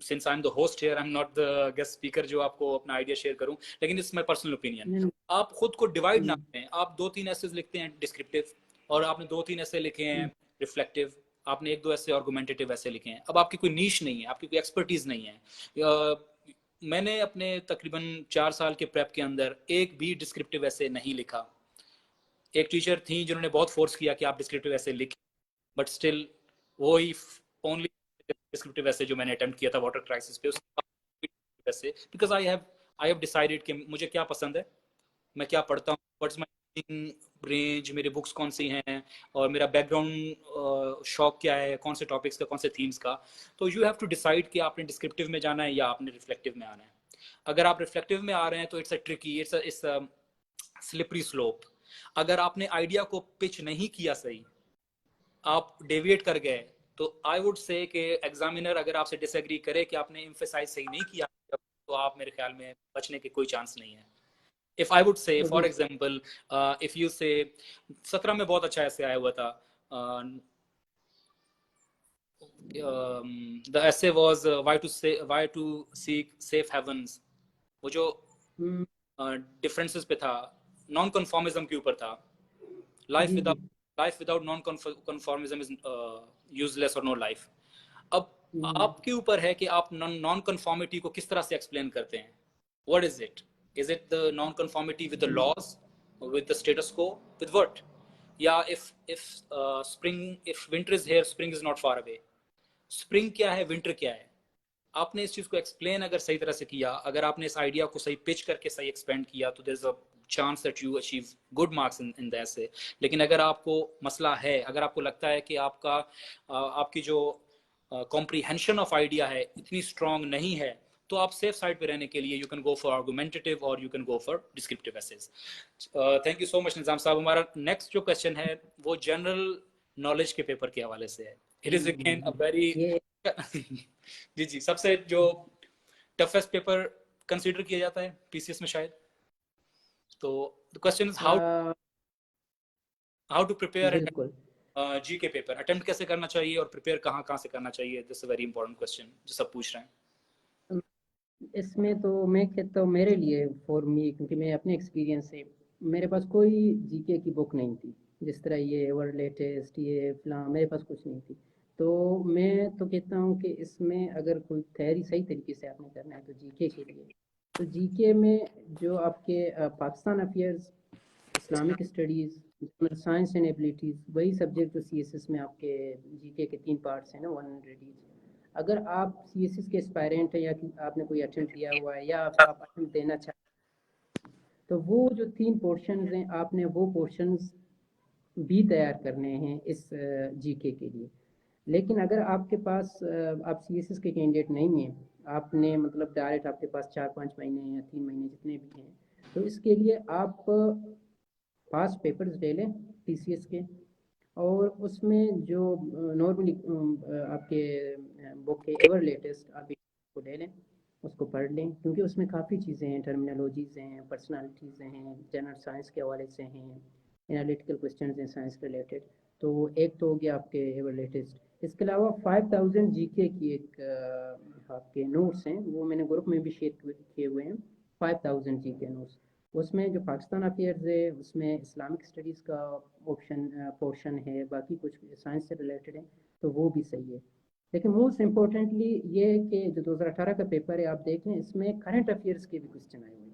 since I'm the host here, I'm not the guest speaker جو آپ کو اپنا آئیڈیا شیئر کروں، لیکن اس میں پرسنل اوپینین. آپ خود کو ڈیوائڈ نہ کریں. آپ 2-3 ایسیز لکھتے ہیں ڈسکرپٹیو، اور آپ نے 2-3 ایسے لکھے ہیں ریفلیکٹیو، آپ نے 1-2 ایسے آرگومنٹیٹیو ایسے لکھے ہیں. اب آپ کی کوئی نیش نہیں ہے، آپ کی کوئی ایکسپرٹیز نہیں ہے. میں نے اپنے تقریباً 4 سال کے پریپ کے اندر ایک بھی ڈسکرپٹیو ایسے نہیں لکھا. ایک ٹیچر تھیں جنہوں نے بہت فورس کیا کہ آپ ڈسکرپٹیو ایسے لکھیں، بٹ اسٹل وہی اونلی ڈسکرپٹیو ایسے جو میں نے اٹیمپٹ کیا تھا واٹر کرائسس پہ، اس بیکاز آئی ہیو ڈیسائیڈیڈ کہ مجھے کیا پسند ہے، میں کیا پڑھتا ہوں، واٹس مائی رینج، میری بکس کون سی ہیں، اور میرا بیک گراؤنڈ شوق کیا ہے، کون سے ٹاپکس کا، کون سے تھیمس کا. تو یو ہیو ٹو ڈیسائیڈ کہ آپ نے ڈسکرپٹیو میں جانا ہے یا آپ نے ریفلیکٹیو میں آنا ہے. اگر آپ ریفلیکٹیو میں آ رہے ہیں تو it's a tricky, it's slippery slope. اگر آپ نے آئیڈیا کو پچ نہیں کیا صحیح، آپ ڈیویٹ کر گئے، تو آئی وڈ سے کہ ایگزامینر اگر آپ سے ڈس ایگری کرے کہ آپ نے ایمفیسائز صحیح نہیں کیا، تو آپ میرے خیال میں بچنے کے کوئی چانس نہیں ہے. if I would say for example if you say 17 میں بہت اچھا ایسے آیا ہوا تھا. the essay was why to seek safe heavens. وہ جو ڈفرینسز پہ تھا، نان کنفارمزم کے اوپر تھا. life without non conformism is useless or no life. اب آپ کے اوپر ہے کہ آپ نان کنفارمٹی کو کس طرح سے ایکسپلین کرتے ہیں. what is it? Is it the non-conformity with the laws, with the status quo, with what? Yeah, if winter is here, spring is not far away. Spring کیا ہے، winter کیا ہے. آپ نے اس چیز کو ایکسپلین اگر صحیح طرح سے کیا، اگر آپ نے اس آئیڈیا کو صحیح پچ کر کے صحیح ایکسپینڈ کیا، تو there's a chance that you achieve good marks in the essay. لیکن اگر آپ کو مسئلہ ہے، اگر آپ کو لگتا ہے کہ آپ کی جو comprehension of idea ہے اتنی strong نہیں ہے، تو آپ سیف سائڈ پہ رہنے کے لیے you can go for argumentative or you can go for descriptive essays. Thank you so much نظام صاحب. ہمارا نیکسٹ جو کوشچن ہے وہ جنرل نالج کے پیپر کے حوالے سے ہے. It is again a very جی سب سے جو ٹفیسٹ پیپر کنسیڈر کیا جاتا ہے PCS میں شاید. تو the question is how to prepare جی کے پیپر. اٹیمپٹ کیسے کرنا چاہیے اور پریپیئر کہاں سے کرنا چاہیے. دس اے ویری امپورٹنٹ کوسچن جو سب پوچھ رہے ہیں. اس میں تو میں کہتا ہوں میرے لیے فور می، کیونکہ میں اپنے ایکسپیرینس سے، میرے پاس کوئی GK کی بک نہیں تھی جس طرح یہ ورلڈ لیٹسٹ یہ فلاں، میرے پاس کچھ نہیں تھی. تو میں تو کہتا ہوں کہ اس میں اگر کوئی تھیوری صحیح طریقے سے آپ نے کرنا ہے تو GK کے لیے، تو GK میں جو آپ کے Pakistan affairs, Islamic studies, science and abilities, وہی سبجیکٹ جو CSS میں آپ کے GK کے 3 پارٹس ہیں نا 100 ایچ. اگر آپ CSS کے اسپائرنٹ ہیں یا آپ نے کوئی اٹیمپٹ دیا ہوا ہے یا آپ اٹیمپٹ دینا چاہتے ہیں، تو وہ جو 3 پورشنز ہیں آپ نے وہ پورشنز بھی تیار کرنے ہیں اس GK کے لیے. لیکن اگر آپ کے پاس آپ CSS کے کینڈیڈیٹ نہیں ہیں، آپ نے مطلب ڈائریکٹ آپ کے پاس 4-5 مہینے یا 3 مہینے جتنے بھی ہیں، تو اس کے لیے آپ پاس پیپرز لے لیں TCS کے، اور اس میں جو نارملی آپ کے بک کے ایور لیٹسٹ آپ کو لے لیں، اس کو پڑھ لیں، کیونکہ اس میں کافی چیزیں ہیں، ٹرمینالوجیز ہیں، پرسنالٹیز ہیں، جنرل سائنس کے حوالے سے ہیں، انالیٹیکل کوسچنز ہیں سائنس ریلیٹڈ. تو ایک تو ہو گیا آپ کے ایور لیٹسٹ. اس کے علاوہ 5000 GK کی ایک آپ کے نوٹس ہیں، وہ میں نے گروپ میں بھی شیئر کیے ہوئے ہیں. 5000 GK نوٹس، اس میں جو پاکستان افیئرز ہے اس میں اسلامک اسٹڈیز کا پورشن ہے، باقی کچھ سائنس سے ریلیٹڈ ہے، تو وہ بھی صحیح ہے. لیکن موسٹ امپورٹنٹلی یہ کہ جو 2018 کا پیپر ہے آپ دیکھیں، اس میں کرنٹ افیئرس کے بھی کوسچن آئے ہوئے ہیں.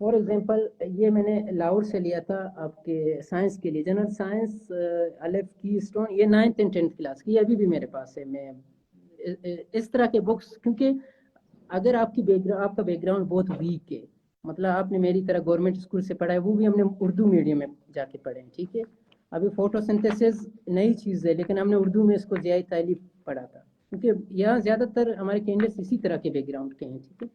فار ایگزامپل یہ میں نے لاہور سے لیا تھا آپ کے سائنس کے لیے، جنرل سائنس الف کی اسٹون، یہ 9th and 10th کلاس کی ابھی بھی میرے پاس ہے. میں اس طرح کے بکس، کیونکہ اگر آپ کی آپ کا بیک گراؤنڈ بہت ویک ہے، مطلب آپ نے میری طرح گورنمنٹ اسکول سے پڑھا ہے، وہ بھی ہم نے اردو میڈیم میں جا کے پڑھے ہیں، ٹھیک ہے. ابھی فوٹو سنتھسس نئی چیز ہے لیکن ہم نے اردو میں اس کو ضیاء تعلیف پڑھا تھا، کیونکہ یہاں زیادہ تر ہمارے کینڈیڈیٹس اسی طرح کے بیک گراؤنڈ کے ہیں، ٹھیک ہے.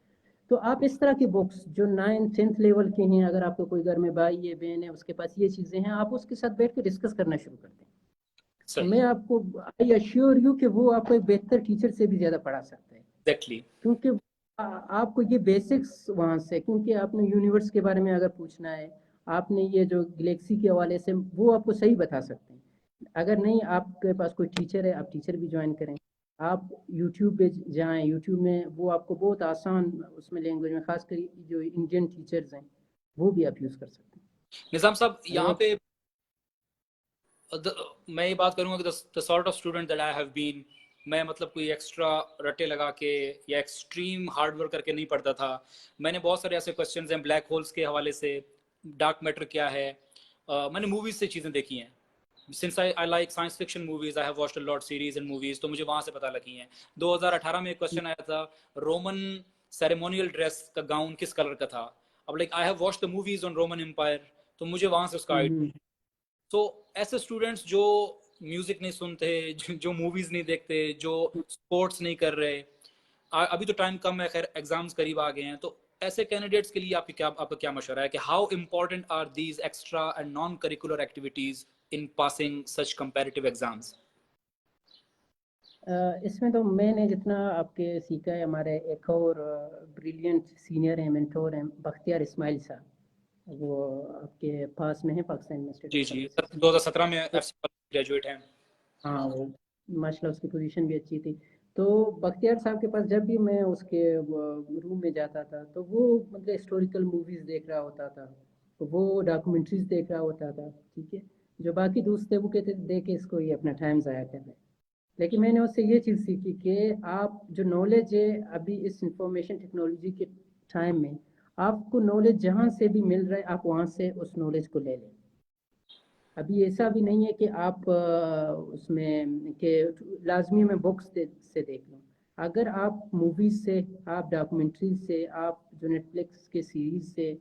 تو آپ اس طرح کے بکس جو 9th 10th لیول کے ہیں، اگر آپ کو کوئی گھر میں بھائی ہے بہن ہے اس کے پاس یہ چیزیں ہیں، آپ اس کے ساتھ بیٹھ کے ڈسکس کرنا شروع کرتے ہیں. تو صحیح. میں آپ کو آئی ایشور یو کہ وہ آپ کو ایک بہتر ٹیچر سے بھی زیادہ پڑھا سکتا ہے، ایگزیکٹلی. کیونکہ آپ کو یہ بیسکس وہاں سے، کیونکہ آپ نے یونیورس کے بارے میں اگر پوچھنا ہے، آپ نے یہ جو گلیکسی کے حوالے سے، وہ آپ کو صحیح بتا سکتے ہیں. اگر نہیں آپ کے پاس کوئی ٹیچر ہے، آپ ٹیچر بھی جوائن کریں. آپ یوٹیوب پہ جائیں، یوٹیوب میں وہ آپ کو بہت آسان اس میں لینگویج میں، خاص کر جو انڈین ٹیچرز ہیں وہ بھی آپ یوز کر سکتے ہیں. نظام صاحب یہاں اور پہ میں یہ بات کروں گا کہ the sort of student that I have been، میں مطلب کوئی ایکسٹرا رٹے لگا کے یا ایکسٹریم ہارڈ ورک کر کے نہیں پڑھتا تھا. میں نے بہت سارے ایسے کوشچنز ہیں بلیک ہولز کے حوالے سے، ڈارک میٹر کیا ہے، میں نے موویز سے چیزیں دیکھی ہیں. since I like science fiction movies, I have watched a lot series and movies, تو مجھے وہاں سے پتہ لگی ہیں. 2018 میں ایک کوشچن آیا تھا، رومن سیریمونیل ڈریس کا گاؤن کس کلر کا تھا. اب like I have watch the movies on Roman empire, تو مجھے وہاں سے اس کا آئیڈیا. تو ایسے اسٹوڈنٹس جو میوزک نہیں سنتے، جو موویز نہیں دیکھتے، جو اسپورٹس نہیں کر رہے، ابھی تو ٹائم کم ہے، خیر ایگزامس قریب آ گئے ہیں، تو ایسے کینڈیڈیٹس کے لیے آپ کا کیا مشورہ ہے کہ how important are these extra and non curricular activities in passing such comparative exams؟ اس میں تو میں نے جتنا آپ کے سیکھا ہے، ہمارے ایک اور بریلینٹ سینئر ہیں، مینٹور ہیں، بختیار اسماعیل صاحب، وہ آپ کے پاس میں ہے، پاکستان یونیورسٹی جی آف جی، سروسز. 2017 میں ایف سی گریجویٹ ہیں. ہاں وہ ماشاء اللہ اس کی پوزیشن بھی اچھی تھی. تو بختیار صاحب کے پاس جب بھی میں اس کے روم میں جاتا تھا تو وہ مطلب ہسٹوریکل موویز دیکھ رہا ہوتا تھا، وہ ڈاکومنٹریز دیکھ رہا ہوتا تھا، ٹھیک ہے. جو باقی دوست تھے وہ کہتے دیکھ کے اس کو یہ اپنا ٹائم ضائع کر رہے ہیں. لیکن میں نے اس سے یہ چیز سیکھی کہ آپ جو نالج ہے ابھی اس انفارمیشن ٹیکنالوجی کے ٹائم میں، آپ کو نالج جہاں سے بھی مل رہا ہے آپ وہاں سے اس نالج کو لے لیں. ابھی ایسا بھی نہیں ہے کہ آپ اس میں کہ لازمی میں بکس سے دیکھ لوں. اگر آپ موویز سے، آپ ڈاکومنٹریز سے، آپ جو نیٹ فلکس کے سیریز سے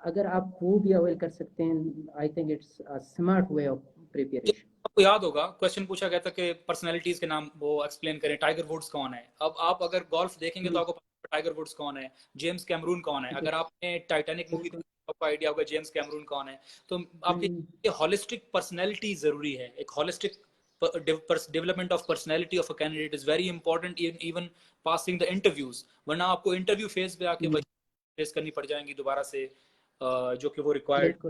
اگر آپ وہ بھی اویل کر سکتے ہیں، I think it's smart way of preparation. آپ کو یاد ہوگا کوشچن پوچھا گیا تھا کہ پرسنالٹیز کے نام وہ ایکسپلین کریں، ٹائیگر ووڈز کون ہے. اب آپ اگر گولف دیکھیں گے تو آپ کو ٹائیگر ووڈز کون ہے، جیمز کیمرون کون ہے. اگر آپ نے ٹائٹینک مووی دیکھی تو آپ کو آئیڈیا ہوگا جیمز کیمرون کون ہے. تو آپ کی ہولسٹک پرسنالٹی ضروری ہے. ایک holistic development of personality of a candidate is very important even passing the interviews, ورنہ آپ کو انٹرویو فیز پہ آ کے فیس کرنی پڑ جائیں گی دوبارہ سے، جو کہ وہ ریکوائرڈ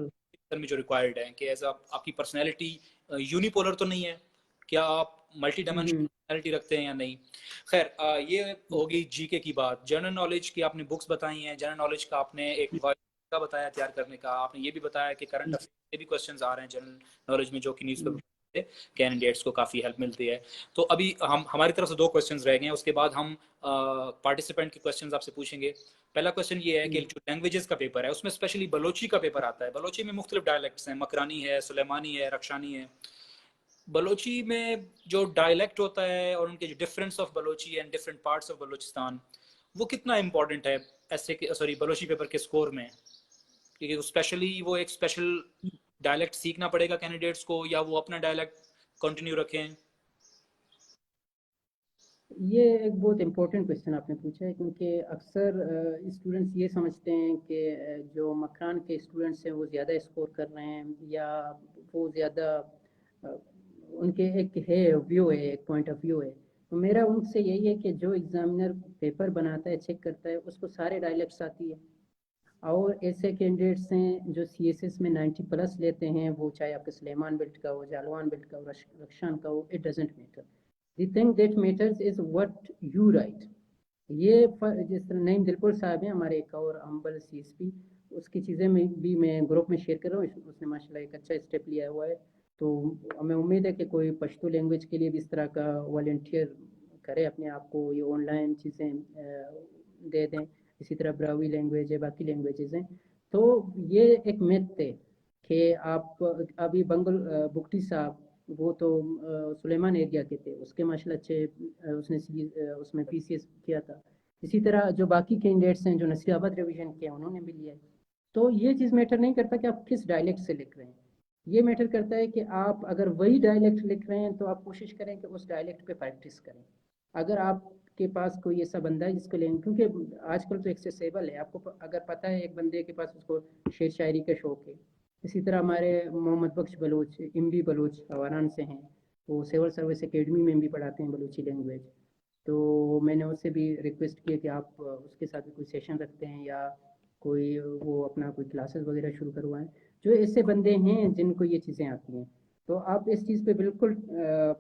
میں جو ریکوائرڈ ہے کہ ایز آپ کی پرسنالٹی یونیپولر تو نہیں ہے، کیا آپ ملٹی ڈائمینشنل پرسنالٹی رکھتے ہیں یا نہیں. خیر یہ ہوگی جی کے کی بات. جنرل نالج کی آپ نے بکس بتائی ہیں، جنرل نالج کا آپ نے ایک کا بتایا تیار کرنے کا، آپ نے یہ بھی بتایا کہ کرنٹ افیئر کے بھی کوسچنز آ رہے ہیں جنرل نالج میں، جو کہ نیوز پیپر کینڈیڈیٹس کو کافی ہیلپ ملتی ہے. تو ابھی ہماری طرف سے 2 کوسچنز رہ گئے ہیں، اس کے بعد ہم پارٹیسپینٹ کے کوسچنز آپ سے پوچھیں گے. پہلا کوسچن یہ ہے کہ جو لینگویجز کا پیپر ہے اس میں اسپیشلی بلوچی کا پیپر آتا ہے. بلوچی میں مختلف ڈائلیکٹس ہیں، مکرانی ہے، سلیمانی ہے، رکشانی ہے. بلوچی میں جو ڈائلیکٹ ہوتا ہے اور ان کے جو difference of Balochi and different parts of Balochistan, وہ کتنا امپورٹنٹ ہے ایسے بلوچی پیپر کے اسکور میں؟ کیونکہ اسپیشلی وہ ایک اسپیشل ڈائلیکٹ سیکھنا پڑے گا کینڈیڈیٹس کو، یا وہ اپنا ڈائلیکٹ کنٹینیو رکھیں؟ یہ ایک بہت امپورٹنٹ کویشچن آپ نے پوچھا ہے، کیونکہ اکثر اسٹوڈنٹس یہ سمجھتے ہیں کہ جو مکران کے اسٹوڈنٹس ہیں وہ زیادہ اسکور کر رہے ہیں، یا وہ زیادہ ان کے ایک ہے ویو ہے، ایک پوائنٹ آف ویو ہے. تو میرا ان سے یہی ہے کہ جو ایگزامینر پیپر بناتا ہے، چیک کرتا ہے، اس کو سارے ڈائلیکٹس آتی ہے. اور ایسے کینڈیڈیٹس ہیں جو سی ایس ایس میں 90+ لیتے ہیں، وہ چاہے آپ کے سلیمان بیلٹ کا ہو، جالوان بیلٹ کا ہو، رخشان کا ہو، it doesn't matter. The thing that matters is what you write. یہ جس طرح نعیم دلپور صاحب ہیں ہمارے ایک اور ہمبل سی ایس پی، اس کی چیزیں میں بھی میں گروپ میں شیئر کر رہا ہوں. اس نے ماشاء اللہ ایک اچھا اسٹیپ لیا ہوا ہے. تو ہمیں امید ہے کہ کوئی پشتو لینگویج کے لیے بھی اس طرح کا والنٹیئر کرے، اپنے آپ کو یہ آن لائن چیزیں دے دیں. اسی طرح براوی لینگویج ہے، باقی لینگویجز ہیں. تو یہ ایک میتھ تھے کہ آپ ابھی بنگل بگٹی صاحب وہ تو سلیمان ایریا کے تھے، اس کے ماشاء اللہ اچھے اس نے اس میں پی سی ایس کیا تھا. اسی طرح جو باقی کینڈیڈیٹس ہیں جو نصیر آباد ریویژن کیا انہوں نے بھی لیا ہے. تو یہ چیز میٹر نہیں کرتا کہ آپ کس ڈائلیکٹ سے لکھ رہے ہیں، یہ میٹر کرتا ہے کہ آپ اگر وہی ڈائلیکٹ لکھ رہے ہیں تو آپ کوشش کریں کہ اس ڈائلیکٹ پہ پریکٹس کریں. اگر آپ کے پاس کوئی ایسا بندہ ہے جس کو لیں، کیونکہ آج کل تو ایکسیسیبل ہے، آپ کو اگر پتہ ہے ایک بندے کے پاس اس کو شعر شاعری کا شوق ہے. اسی طرح ہمارے محمد بخش بلوچ امبی بلوچ واران سے ہیں، وہ سول سروس اکیڈمی میں بھی پڑھاتے ہیں بلوچی لینگویج. تو میں نے اس سے بھی ریکویسٹ کیا کہ آپ اس کے ساتھ کوئی سیشن رکھتے ہیں یا کوئی وہ اپنا کوئی کلاسز وغیرہ شروع کروائیں. جو ایسے بندے ہیں جن کو یہ چیزیں آتی ہیں تو آپ اس چیز پہ بالکل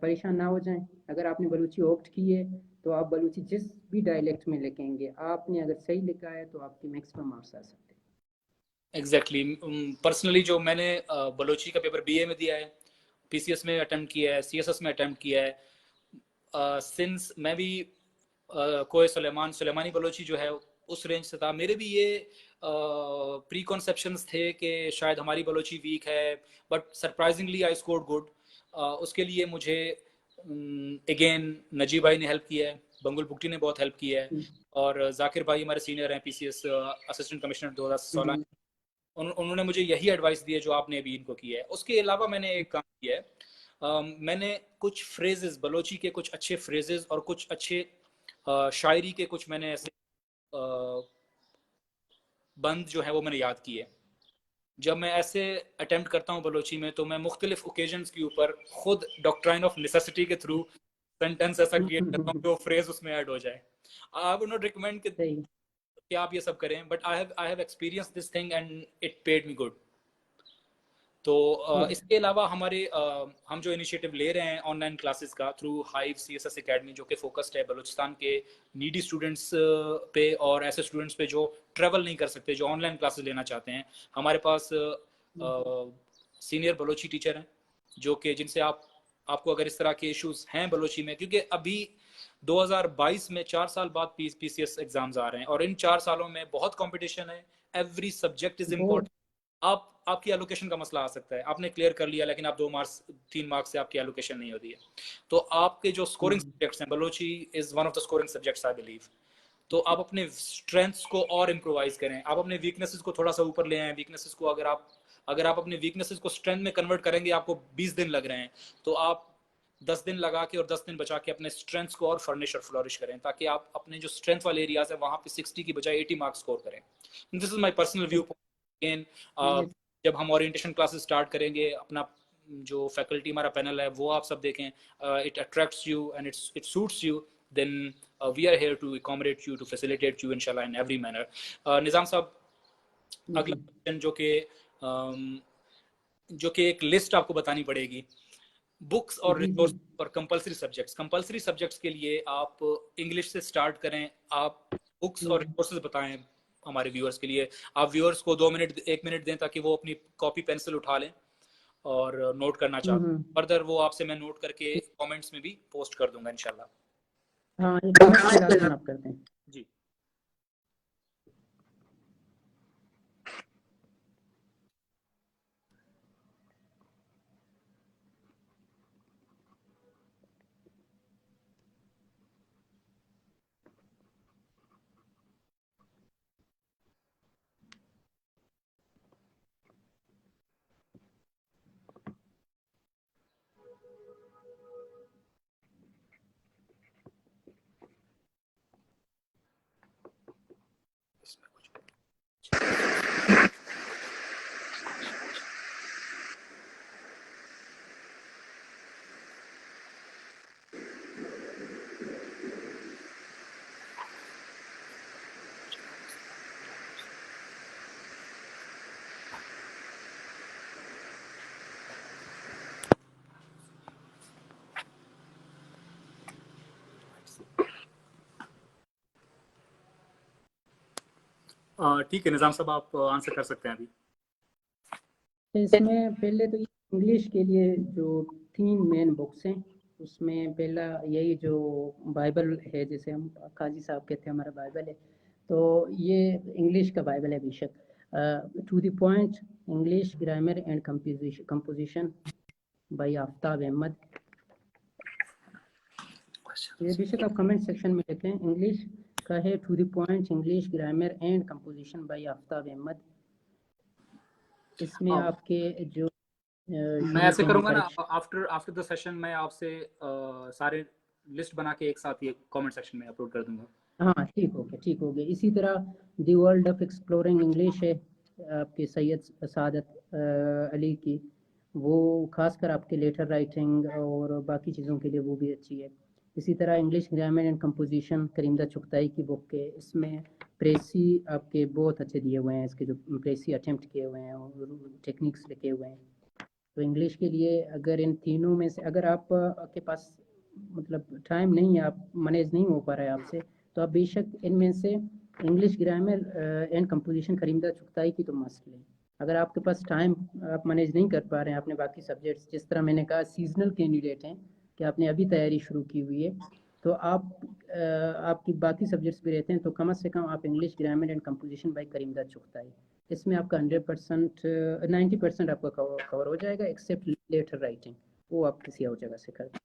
پریشان نہ ہو جائیں. اگر آپ نے بلوچی اوپٹ کی ہے تو آپ بلوچی جس بھی ڈائلیکٹ میں لکھیں گے، آپ نے اگر صحیح لکھا ہے تو آپ کی میکسیمم مارکس آ سکتے ہیں. ایگزیکٹلی. پرسنلی جو میں نے بلوچی کا پیپر بی اے میں دیا ہے، پی سی ایس میں اٹیمپٹ کیا ہے، سی ایس ایس میں اٹیمپٹ کیا ہے. سنس میں بھی کوئی سلیمانی بلوچی جو ہے اس رینج سے تھا، میرے بھی یہ پری کنسیپشنز تھے کہ شاید ہماری بلوچی ویک ہے، but surprisingly I scored good. اس کے لیے مجھے اگین نجیب بھائی نے ہیلپ کیا ہے، بنگل بگٹی نے بہت ہیلپ کیا ہے، اور ذاکر بھائی ہمارے سینئر ہیں، پی سی ایس اسسٹنٹ کمشنر 2016. انہوں نے مجھے یہی ایڈوائس دی ہے جو آپ نے ابھی ان کو کی ہے. اس کے علاوہ میں نے ایک کام کیا ہے، میں نے کچھ فریزز بلوچی کے کچھ اچھے فریزز اور کچھ اچھے شاعری کے کچھ میں نے ایسے بند جو ہے وہ میں نے یاد کیے. جب میں ایسے اٹیمپٹ کرتا ہوں بلوچی میں تو میں مختلف اوکیزنز کے اوپر خود ڈاکٹرائن آف نیسیسٹی کے تھرو سینٹینس ایسا کریٹ کرتا ہوں کہ وہ فریز اس میں ایڈ ہو جائے. آئی وڈ ناٹ ریکمینڈ کہ آپ یہ سب کریں، but I have experience this thing and it paid me good. تو اس کے علاوہ ہم جو انیشیٹو لے رہے ہیں آن لائن کلاسز کا through Hive C S S academy, جو کہ فوکسڈ ہے بلوچستان کے نیڈی اسٹوڈنٹس پہ اور ایسے اسٹوڈنٹس پہ جو ٹریول نہیں کر سکتے، جو آن لائن کلاسز لینا چاہتے ہیں. ہمارے پاس سینئر بلوچی ٹیچر ہیں جو کہ جن سے آپ کو اگر اس طرح کے ایشوز ہیں بلوچی میں، کیونکہ ابھی 2022 میں 4 سال بعد پی سی ایس ایگزامز آ رہے ہیں اور ان 4 سالوں میں بہت کمپٹیشن ہے. Every subject is important. آپ کی ایلوکیشن کا مسئلہ آ سکتا ہے، آپ نے کلیئر کر لیا لیکن آپ 2 مارکس 3 مارکس سے آپ کی ایلوکیشن نہیں ہوتی ہے. تو آپ کے جو سکورنگ سبجیکٹس ہیں، Balochi is one of the scoring subjects I believe. تو آپ اپنے اسٹرینتھس کو اور امپرووائز کریں، آپ اپنے ویکنیسز کو تھوڑا سا اوپر لے آئیں. ویکنیسز کو اگر آپ اپنے ویکنیسز کو اسٹرینتھ میں کنورٹ کریں گے، آپ کو 20 دن لگ رہے ہیں تو آپ 10 دن لگا کے اور 10 دن بچا کے اپنے اسٹرینتھس کو اور فرنش اور فلورش کریں، تاکہ آپ اپنے جو اسٹرینتھ والے ایریاز ہیں وہاں پہ 60 کی بجائے 80 مارکس اسکور کریں. دس از مائی پرسنل ویو پوائنٹ. جب ہم اورینٹیشن کلاسز اسٹارٹ کریں گے، اپنا جو فیکلٹی ہمارا پینل ہے وہ آپ سب دیکھیں، it attracts you and it suits you, then we are here to accommodate you, to facilitate you inshallah in every manner. نظام صاحب، اگلا کوشچن جو کہ ایک لسٹ آپ کو بتانی پڑے گی، بکس اور ریسورس اور کمپلسری سبجیکٹس کے لیے آپ انگلش سے سٹارٹ کریں. آپ بکس اور ریسورسز بتائیں ہمارے ویورز کے لیے. آپ ویورز کو 1 منٹ دیں تاکہ وہ اپنی کاپی پینسل اٹھا لیں اور نوٹ کرنا چاہتے ہیں. فردر وہ آپ سے میں نوٹ کر کے کامنٹس میں بھی پوسٹ کر دوں گا انشاءاللہ. ہاں ایک آپ کرتے ہیں جی. ٹھیک ہے نظام صاحب، آپ آنسر کر سکتے ہیں ابھی. اس میں پہلے تو انگلش کے لیے جو 3 مین بکس ہیں، اس میں پہلا یہی جو بائبل ہے، جیسے ہم قاضی صاحب کہتے ہیں ہمارا بائبل ہے، تو یہ انگلش کا بائبل ہے بے شک. To the point English grammar and composition by Aftab Ahmad. یہ بے شک آپ کمنٹ سیکشن میں لکھیں. انگلش کا ہے to the point English grammar and composition by Aftab Ahmad. اس میں آپ کے جو میں ایسے کروں گا نا, آفٹر دا سیشن میں آپ سے سارے لسٹ بنا کے ایک ساتھ یہ کامنٹ سیکشن میں اپلوڈ کر دوں گا. ہاں ٹھیک ہو گیا, ٹھیک ہو گیا. اسی طرح دی ورلڈ آف ایکسپلورنگ انگلش ہے آپ کے سید سعادت علی کی, وہ خاص کر آپ کے لیٹر رائٹنگ اور باقی چیزوں کے لیے وہ بھی اچھی ہے. اسی طرح English grammar and composition Karimda Chughtai کی بک ہے. اس میں پریسی آپ کے بہت اچھے دیے ہوئے ہیں, اس کے جو پریسی اٹیمپٹ کیے ہوئے ہیں اور ٹیکنیکس لکھے ہوئے ہیں. تو انگلش کے لیے اگر ان تینوں میں سے اگر آپ کے پاس مطلب ٹائم نہیں ہے, آپ مینیج نہیں ہو پا رہا ہے آپ سے, تو آپ بے شک ان میں سے English grammar and composition Karimda Chughtai کی تو مسٹ لیں. اگر آپ کے پاس ٹائم آپ مینیج نہیں کر پا رہے ہیں, آپ نے باقی سبجیکٹس جس طرح میں نے کہا سیزنل کینڈیڈیٹ ہیں کہ آپ نے ابھی تیاری شروع کی ہوئی ہے, تو آپ کی باقی سبجیکٹس بھی رہتے ہیں, تو کم سے کم آپ English grammar and composition by Karimda Chughtai, اس میں آپ کا 100% 90% آپ کا کور ہو جائے گا ایکسیپٹ لیٹر رائٹنگ, وہ آپ کسی اور جگہ سے کر دیں.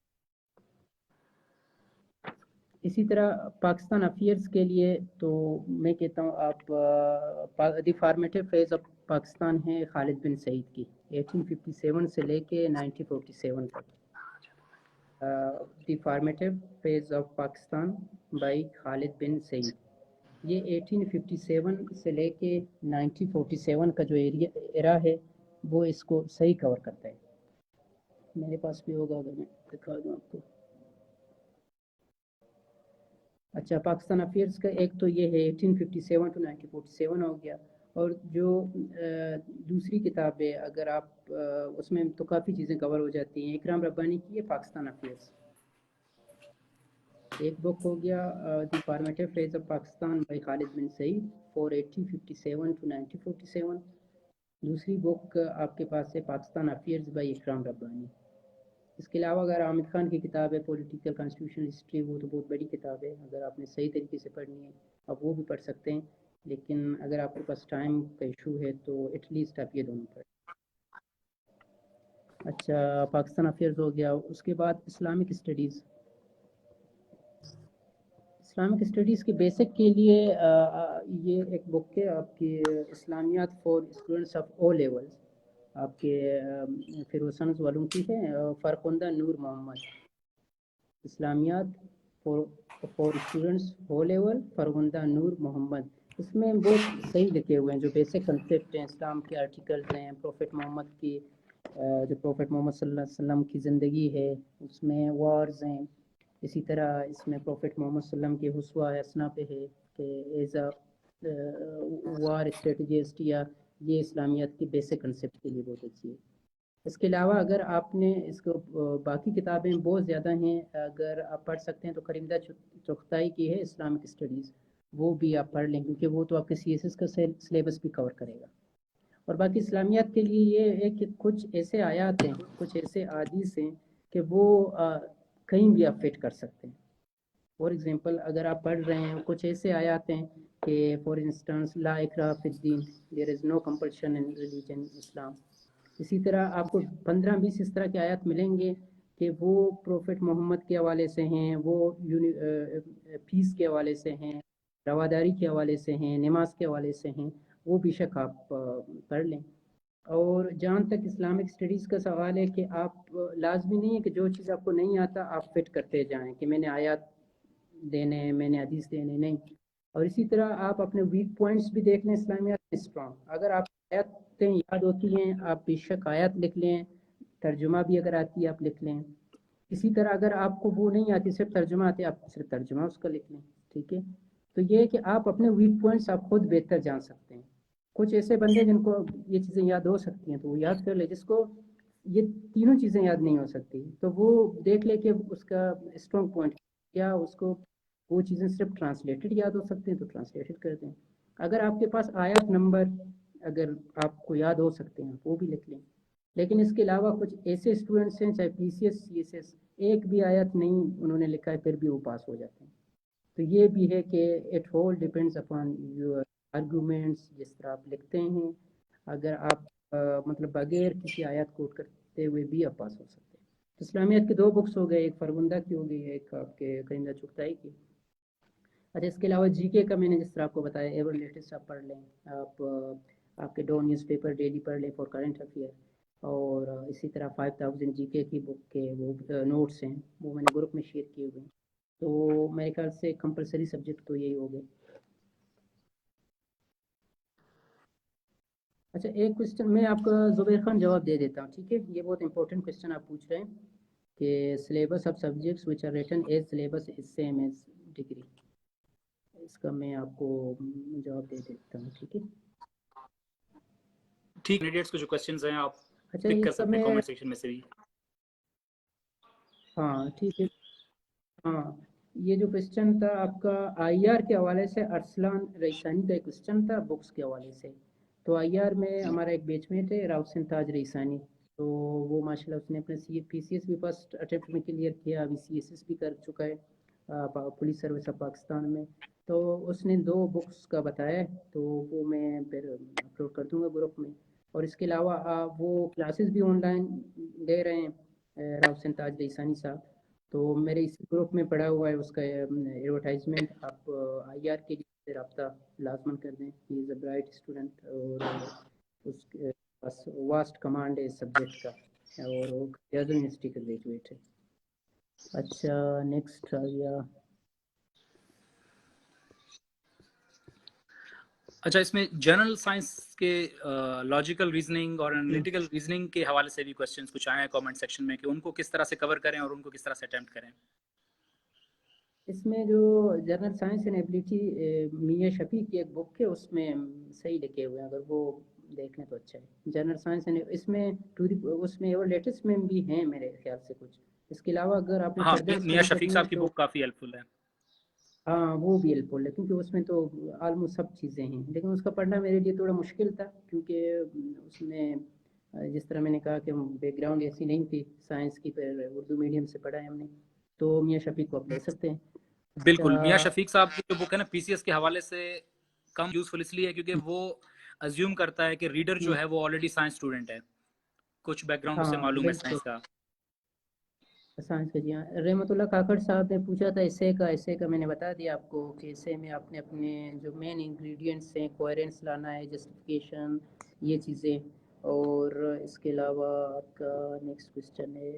اسی طرح پاکستان افیئرس کے لیے تو میں کہتا ہوں آپ دی فارمیٹیو فیز آف پاکستان ہے خالد بن سعید کی 1857 سے لے کے 1947 تک. The formative phase of Pakistan by Khalid bin Saeed, یہ 1857 سے لے کے 1947 کا جو ایرا ہے وہ اس کو صحیح کور کرتا ہے. میرے پاس بھی ہوگا اگر میں دکھا دوں آپ کو. اچھا, پاکستان افیئرس کا ایک تو یہ ہے 1857 to 1947 ہو گیا, اور جو دوسری کتاب ہے اگر آپ اس میں تو کافی چیزیں کور ہو جاتی ہیں. اکرام ربانی کی ہے پاکستان افیئرس, ایک بک ہو گیا the formative phase of Pakistan by Khalid bin Saeed for 1857 to 1947. دوسری بک آپ کے پاس ہے پاکستان افیئرز بائی اکرام ربانی. اس کے علاوہ اگر عامر خان کی کتاب ہے پولیٹیکل کانسٹیٹیوشن ہسٹری, وہ تو بہت بڑی کتاب ہے, اگر آپ نے صحیح طریقے سے پڑھنی ہے آپ وہ بھی پڑھ سکتے ہیں, لیکن اگر آپ کے پاس ٹائم کا ایشو ہے تو ایٹ لیسٹ آپ یہ دونوں پڑھیں. اچھا, پاکستان افیئرز ہو گیا. اس کے بعد اسلامک اسٹڈیز. اسلامک اسٹڈیز کے بیسک کے لیے یہ ایک بک ہے آپ کی Islamiyat for students of O levels, آپ کے فیروز والوں کی ہے, Farkhanda Noor Muhammad. Islamiyat for students O level Farkhanda Noor Muhammad. اس میں بہت صحیح لکھے ہوئے ہیں جو بیسک کنسیپٹ ہیں, اسلام کے آرٹیکلز ہیں, پروفیٹ محمد کی جو پروفیٹ محمد صلی اللہ علیہ وسلم کی زندگی ہے اس میں وارز ہیں. اسی طرح اس میں پروفیٹ محمد صلی اللہ علیہ وسلم کے حسوہ حسنہ پہ ہے کہ ایز اے وار اسٹریٹجسٹ, یا یہ اسلامیات کی بیسک کنسیپٹ کے لیے بہت اچھی ہے. اس کے علاوہ اگر آپ نے اس کو باقی کتابیں بہت زیادہ ہیں, اگر آپ پڑھ سکتے ہیں تو کریمدہ چغتائی کی ہے اسلامک اسٹڈیز, وہ بھی آپ پڑھ لیں کیونکہ وہ تو آپ کے سی ایس ایس کا سلیبس بھی کور کرے گا. اور باقی اسلامیات کے لیے یہ ہے کہ کچھ ایسے آیات ہیں, کچھ ایسے احادیث ہیں کہ وہ کہیں بھی آپ فٹ کر سکتے ہیں. فار ایگزامپل اگر آپ پڑھ رہے ہیں کچھ ایسے آیات ہیں کہ فار انسٹنس لا اکراہ فی الدین, دیر از نو کمپلشن ان ریلیجن اسلام. اسی طرح آپ کو 15-20 اس طرح کے آیات ملیں گے کہ وہ پروفیٹ محمد کے حوالے سے ہیں, وہ پیس کے حوالے سے ہیں, رواداری کے حوالے سے ہیں, نماز کے حوالے سے ہیں, وہ بے شک آپ پڑھ لیں. اور جہاں تک اسلامک اسٹڈیز کا سوال ہے کہ آپ لازمی نہیں ہے کہ جو چیز آپ کو نہیں آتا آپ فٹ کرتے جائیں کہ میں نے آیات دینے ہیں, میں نے حدیث دینے, نہیں. اور اسی طرح آپ اپنے ویک پوائنٹس بھی دیکھ لیں اسلامیات اسٹرانگ. اگر آپ آیاتیں یاد ہوتی ہیں آپ بے شک آیات لکھ لیں, ترجمہ بھی اگر آتی ہے آپ لکھ لیں. اسی طرح اگر آپ کو وہ نہیں آتی صرف ترجمہ آتے آپ صرف ترجمہ اس کا لکھ لیں, ٹھیک ہے. تو یہ ہے کہ آپ اپنے ویک پوائنٹس آپ خود بہتر جان سکتے ہیں. کچھ ایسے بندے جن کو یہ چیزیں یاد ہو سکتی ہیں تو وہ یاد کر لے, جس کو یہ تینوں چیزیں یاد نہیں ہو سکتی تو وہ دیکھ لے کہ اس کا اسٹرانگ پوائنٹ کیا, اس کو وہ چیزیں صرف ٹرانسلیٹڈ یاد ہو سکتے ہیں تو ٹرانسلیٹڈ کر دیں. اگر آپ کے پاس آیت نمبر اگر آپ کو یاد ہو سکتے ہیں وہ بھی لکھ لیں. لیکن اس کے علاوہ کچھ ایسے اسٹوڈنٹس ہیں چاہے P C S C S S ایک بھی آیت نہیں انہوں نے لکھا ہے پھر بھی وہ پاس ہو جاتے ہیں. تو تو یہ بھی ہے کہ it whole depends upon your arguments, جس طرح آپ لکھتے ہیں. اگر آپ مطلب بغیر کسی آیات کوٹ کرتے ہوئے بھی آپ پاس ہو سکتے ہیں. تو اسلامیات کے 2 بکس ہو گئے، ایک فرگندہ کی ہو گئی، ایک آپ کے کرندہ چغتائی کی. اچھا اس کے علاوہ جی کے کا میں نے جس طرح آپ کو بتایا ایور لیٹسٹ آپ پڑھ لیں، آپ کے 2 نیوز پیپر ڈیلی پڑھ لیں فار کرنٹ افیئر. اور اسی طرح 5000 جی کے کی بک کے وہ نوٹس ہیں، وہ میں نے گروپ میں شیئر کیے ہوئے ہیں. تو میرے خیال سے کمپلسری سبجیکٹ تو یہی ہو گئے. اچھا ایک کوشچن میں آپ کا زبیر خان جواب دے دیتا ہوں، ٹھیک ہے. یہ بہت امپورٹنٹ کوشچن آپ پوچھ رہے ہیں کہ syllabus of subjects which are written as syllabus is same as degree. اس کا میں آپ کو جواب دے دیتا ہوں، ٹھیک ہے. ٹھیک، کینڈیڈیٹس کو جو کوسچنز ہیں آپ اچھا پک کر اس کا سکتے ہیں میں کامنٹ سیکشن میں سے بھی. ہاں ٹھیک ہے. ہاں یہ جو کوشچن تھا آپ کا آئی آر کے حوالے سے، ارسلان ریسانی کا ایک کوشچن تھا بکس کے حوالے سے. تو آئی آر میں ہمارا ایک بیچ میٹ ہے راؤسن تاج ریسانی، تو وہ ماشاء اللہ اس نے اپنے پی سی ایس بھی فرسٹ اٹیمپٹ میں کلیئر کیا، ابھی سی ایس ایس بھی کر چکا ہے پولیس سروس آف پاکستان میں. تو اس نے 2 بکس کا بتایا ہے، تو وہ میں پھر اپلوڈ کر دوں گا گروپ میں. اور اس کے علاوہ وہ کلاسز بھی آن لائن دے رہے ہیں راؤسن تاج ریسانی صاحب. تو میرے اس گروپ میں پڑا ہوا ہے اس کا ایڈورٹائزمنٹ. آپ آئی آر کے لیے رابطہ لازمن کر دیں. ہی از اے برائٹ اسٹوڈنٹ اور اس کے پاس واسٹ کمانڈ ہے اس سبجیکٹ کا، اور وہ ریاض یونیورسٹی کا گریجویٹ ہے. اچھا نیکسٹ آ گیا. اچھا اس میں جنرل سائنس کے لاجیکل ریزننگ اور انالیٹیکل ریزننگ کے حوالے سے بھی کوسچنز کچھ آئے ہیں کامنٹ سیکشن میں کہ ان کو کس طرح سے کور کریں اور ان کو کس طرح سے اٹیمپٹ کریں. اس میں جو جنرل سائنس اینڈ ایبلٹی میاں شفیق کی ایک بک ہے، اس میں صحیح لکھے ہوئے ہیں، اگر وہ دیکھ لیں تو اچھا ہے. جنرل سائنس اینڈ اس میں اس میں اور لیٹسٹ میں بھی ہیں میرے خیال سے کچھ. اس کے علاوہ اگر آپ نے ہاں فردر میاں اسٹڈی شفیق کرنی ہے صاحب کی تو بک کافی ہیلپ فل ہے. ہاں وہ بھی ہیلپ فل ہے، کیونکہ اس میں تو آلموسٹ سب چیزیں ہیں. لیکن اس کا پڑھنا میرے لیے تھوڑا مشکل تھا، کیونکہ اس میں جس طرح میں نے کہا کہ بیک گراؤنڈ ایسی نہیں تھی سائنس کی، پھر اردو میڈیم سے پڑھا ہے ہم نے. تو میاں شفیق کو آپ لے سکتے ہیں. بالکل میاں شفیق صاحب کی جو بک ہے نا پی سی ایس کے حوالے سے کم یوزفل اس لیے ہے کیونکہ وہ ازیوم کرتا ہے کہ ریڈر جو ہے وہ آلریڈی سائنس اسٹوڈنٹ ہے، کچھ بیک گراؤنڈ اسے ہاں معلوم ہے بالکل سائنس کا. سائنس کا جی ہاں. رحمت اللہ کاکڑ صاحب نے پوچھا تھا ایسے کا میں نے بتا دیا آپ کو کہ ایسے میں آپ نے اپنے جو مین انگریڈینٹس ہیں کوہرنس لانا ہے، جسٹیفیکیشن، یہ چیزیں. اور اس کے علاوہ آپ کا نیکسٹ کوشچن ہے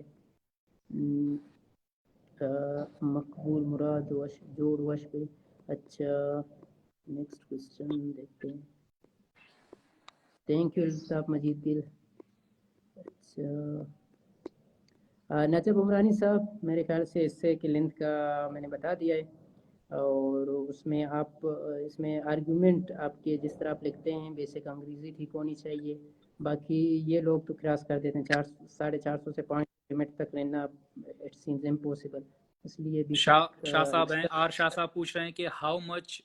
مقبول مراد جوڑ وش پہ. اچھا نیکسٹ کوشچن دیکھتے ہیں. تھینک یو الطاف مجید گل. اچھا نجب عمرانی صاحب، میرے خیال سے ایسے کی لینتھ کا میں نے بتا دیا ہے. اور اس میں آپ اس میں آرگیومنٹ آپ کے جس طرح آپ لکھتے ہیں بیسک انگریزی ٹھیک ہونی چاہیے. باقی یہ لوگ تو کراس کر دیتے ہیں 450 سے 5 منٹ تک رہنا اٹ سیمز امپوسیبل. اس لیے بھی شاہ صاحب ہیں آر شاہ صاحب پوچھ رہے ہیں کہ how much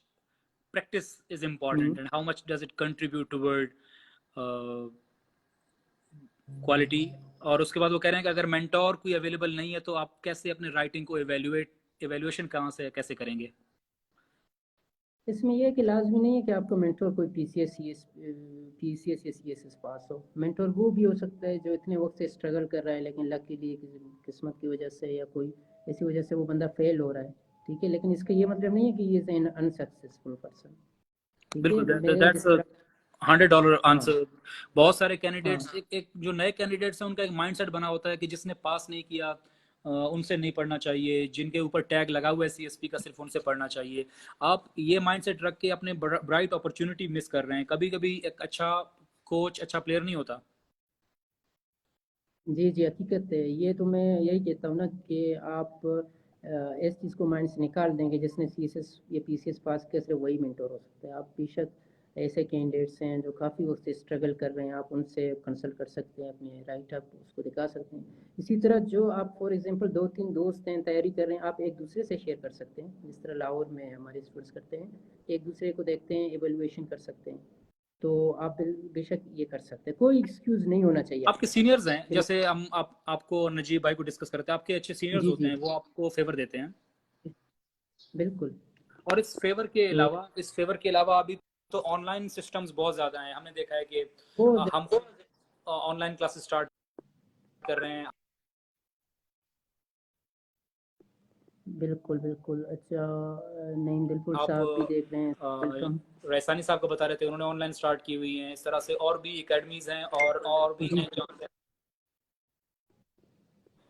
practice is important and how much does it contribute toward quality. اور اس کے بعد وہ کہہ رہے ہیں کہ اگر مینٹور کوئی اویلیبل نہیں ہے تو آپ کیسے اپنے رائٹنگ کو ایویلویشن کہاں سے کیسے کریں گے. اس میں یہ ہے کہ لازمی نہیں ہے کہ آپ کا مینٹور کوئی پی سی ایس یا سی ایس ایس پاس ہو. مینٹور وہ بھی ہو سکتا ہے جو اتنے وقت سے اسٹرگل کر رہا ہے لیکن لکیلی قسمت کی وجہ سے یا کوئی ایسی وجہ سے وہ بندہ فیل ہو رہا ہے، ٹھیک ہے. لیکن اس کا یہ مطلب نہیں ہے کہ یہ از این انسکسیسفل پرسن. بالکل دیٹس $100 آنسر. بہت سارے ہاں کینڈیڈیٹس ایک جو نئے کینڈیڈیٹس ہیں ان کا ایک مائنڈ سیٹ بنا ہوتا ہے کہ جس نے پاس نہیں کیا ان سے نہیں پڑھنا چاہیے، جن کے اوپر ٹیگ لگا ہوا ہے سی ایس پی کا صرف ان سے پڑھنا چاہیے. آپ یہ مائنڈ سیٹ رکھ کے اپنے برائٹ اپرچونٹی مس کر رہے ہیں. کبھی کبھی ایک اچھا کوچ اچھا پلیئر نہیں ہوتا. جی حقیقت ہے یہ. تو میں یہی کہتا ہوں نا کہ آپ اس چیز کو مائنڈ سے نکال دیں گے جس نے سی ایس ایس یا پی سی ایس پاس کیا صرف وہی مینٹور ہو سکتا ہے. آپ بے شک ایسے کینڈیڈیٹس ہیں جو کافی وقت سے اسٹرگل کر رہے ہیں، آپ ان سے کنسلٹ کر سکتے ہیں، اپنے رائٹ اپ اس کو دکھا سکتے ہیں. اسی طرح جو آپ فار ایگزامپل 2-3 دوست ہیں تیاری کر رہے ہیں، آپ ایک دوسرے سے شیئر کر سکتے ہیں. جس طرح لاہور میں ہمارے اسٹوڈنٹس کرتے ہیں، ایک دوسرے کو دیکھتے ہیں، ایویلویشن کر سکتے ہیں. تو آپ بے شک یہ کر سکتے ہیں. کوئی ایکسکیوز نہیں ہونا چاہیے آپ کے پاس سینئرز ہیں کہ جیسے ہم آپ کو نجیب بھائی کو ڈسکس کرتے ہیں، آپ کے اچھے سینئرز جی ہوتے ہیں وہ آپ کو فیور دیتے ہیں. بالکل. اور اس فیور کے علاوہ ابھی تو آن لائن سسٹمز بہت زیادہ ہیں. ہم نے دیکھا ہے کہ وہ ہم آن لائن کلاسز اسٹارٹ کر رہے ہیں. بالکل بالکل. اچھا نعیم دلپور صاحب بھی دیکھ رہے ہیں, ویلکم. ریسانی صاحب کو بتا رہے تھے انہوں نے آن لائن اسٹارٹ کی ہوئی ہیں. اس طرح سے اور بھی اکیڈمیز ہیں اور بھی ہیں.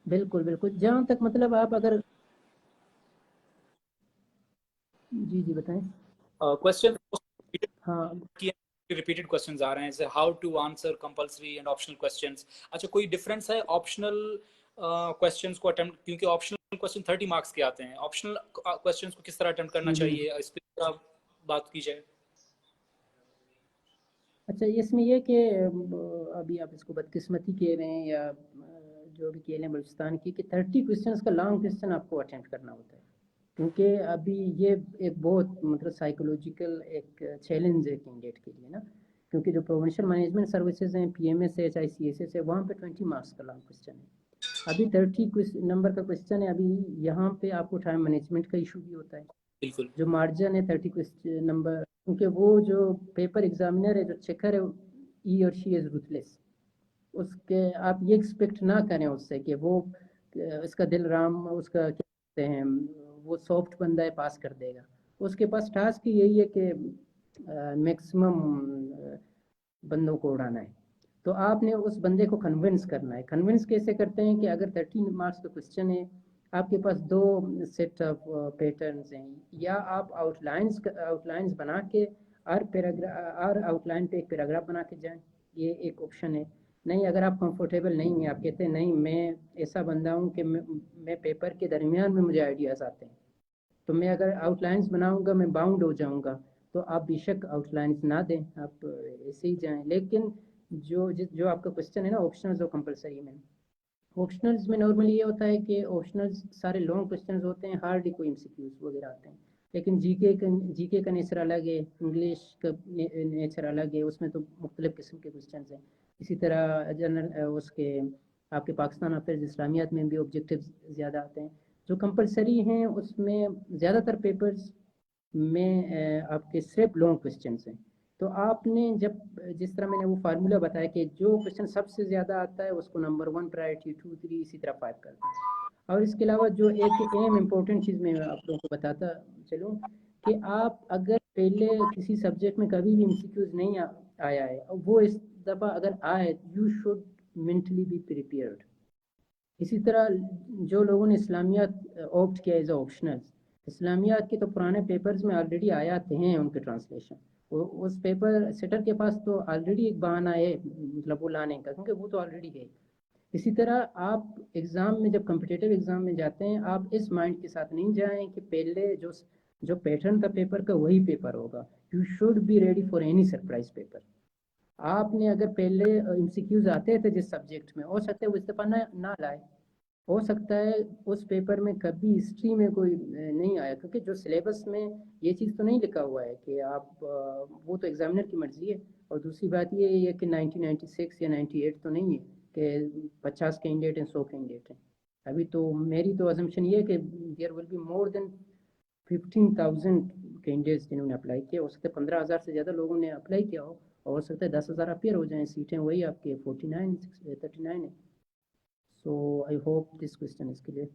بالکل بالکل. جہاں تک مطلب آپ اگر جی بتائیں. کوشچن ہاں ریپیٹڈ کوشچنز آ رہے ہیں, جیسے how to answer compulsory and optional questions. اچھا کوئی ڈفرینس ہے آپشنل کوشچنز کو اٹمپٹ, کیونکہ آپشنل کوشچن 30 مارکس کے آتے ہیں, آپشنل کوشچنز کو کس طرح اٹمپٹ کرنا چاہیے, اس پہ بات کی جائے. اچھا اس میں یہ کہ ابھی آپ اس کو بدقسمتی کہہ رہے ہیں یا جو بھی کہہ رہے ہیں بلوچستان کی, کہ 30 کوشچنس کا لانگ کوشچن آپ کو اٹینڈ کرنا ہوتا ہے, کیونکہ ابھی یہ ایک بہت مطلب سائیکولوجیکل ایک چیلنج ہے کینڈیڈیٹ کے لیے نا, کیونکہ جو پروونشل مینجمنٹ سروسز ہیں, پی ایم ایس ہے, HICSS ہے, وہاں پہ 20 مارکس کا لانگ کوشچن ہے. ابھی 30 نمبر کا کوشچن ہے. ابھی یہاں پہ آپ کو ٹائم مینجمنٹ کا ایشو بھی ہوتا ہے. بالکل جو مارجن ہے 30 نمبر, کیونکہ وہ جو پیپر ایگزامینر ہے, جو چیکر ہے, ای اور شی از رuthless. اس کے آپ یہ ایکسپیکٹ نہ کریں اس سے کہ وہ اس کا دل رام, اس کا کیا کہتے ہیں, وہ سافٹ بندہ ہے, پاس کر دے گا. اس کے پاس ٹاسک یہی ہے کہ میکسیمم بندوں کو اڑانا ہے. تو آپ نے اس بندے کو کنونس کرنا ہے. کنونس کیسے کرتے ہیں کہ اگر 30 مارکس کا کوشچن ہے, آپ کے پاس 2 سیٹ آف پیٹرنز ہیں, یا آپ آؤٹ لائنز بنا کے ہر آؤٹ لائن پہ ایک پیراگراف بنا کے جائیں, یہ ایک آپشن ہے. نہیں, اگر آپ کمفرٹیبل نہیں ہیں, آپ کہتے ہیں نہیں میں ایسا بندہ ہوں کہ میں پیپر کے درمیان میں مجھے آئیڈیاز آتے ہیں, تو میں اگر آؤٹ لائنز بناؤں گا میں باؤنڈ ہو جاؤں گا, تو آپ بے شک آؤٹ لائنز نہ دیں, آپ ایسے ہی جائیں. لیکن جو آپ کا کوشچن ہے نا آپشنلز اور کمپلسری میں, آپشنلز میں نارملی یہ ہوتا ہے کہ آپشنلز سارے لانگ کوشچنز ہوتے ہیں, ہارڈلی کوئی MCQs وغیرہ آتے ہیں. لیکن جی کے کا نیچر الگ ہے, انگلش کا نیچر الگ ہے, اس میں تو مختلف قسم کے کوشچنز ہیں. اسی طرح جنرل اس کے آپ کے پاکستان افیئرز اسلامیات میں بھی آبجیکٹیوز زیادہ آتے ہیں. جو کمپلسری ہیں اس میں زیادہ تر پیپرز میں آپ کے صرف لانگ کوشچنز ہیں. تو آپ نے جس طرح میں نے وہ فارمولا بتایا کہ جو کوشچن سب سے زیادہ آتا ہے اس کو نمبر 1 پرائرٹی, 2 3 اسی طرح 5 کرتے ہیں. اور اس کے علاوہ جو ایک اہم امپورٹنٹ چیز میں آپ لوگوں کو بتاتا چلوں, کہ آپ اگر پہلے کسی سبجیکٹ میں کبھی بھی MCQs نہیں آیا ہے, وہ اس دفعہ اگر آئے, you should mentally be prepared. اسی طرح جو لوگوں نے اسلامیات آپٹ کیا ایز آپشنل, اسلامیات کے تو پرانے پیپرز میں آلریڈی آیات ہیں ان کے ٹرانسلیشن, اس پیپر سیٹر کے پاس تو آلریڈی ایک بہانہ ہے مطلب وہ لانے کا, کیونکہ وہ تو آلریڈی ہے. اسی طرح آپ ایگزام میں جب کمپٹیٹیو ایگزام میں جاتے ہیں, آپ اس مائنڈ کے ساتھ نہیں جائیں کہ پہلے جو پیٹرن تھا پیپر کا وہی پیپر ہوگا. You should be ready for any surprise paper. آپ نے اگر پہلے MCQs آتے تھے جس سبجیکٹ میں, ہو سکتا ہے وہ اس دفعہ نہ لائے, ہو سکتا ہے اس پیپر میں کبھی ہسٹری میں کوئی نہیں آیا, کیونکہ جو سلیبس میں یہ چیز تو نہیں لکھا ہوا ہے کہ آپ وہ تو ایگزامینر کی مرضی ہے. اور دوسری بات یہ ہے کہ 1996 یا 98 تو نہیں ہے کہ 50 کینڈیڈیٹ ہیں, 100 کینڈیڈیٹ ہیں. ابھی تو میری تو assumption یہ ہے کہ there will be more than 15,000 candidates جنہوں نے اپلائی کیا. ہو سکتا ہے 15,000 سے زیادہ لوگوں نے اپلائی کیا ہو, اور ہو سکتا ہے 10,000 اپیئر ہو جائیں. سیٹیں وہی آپ کے 39 ہیں. So I hope this question is clear.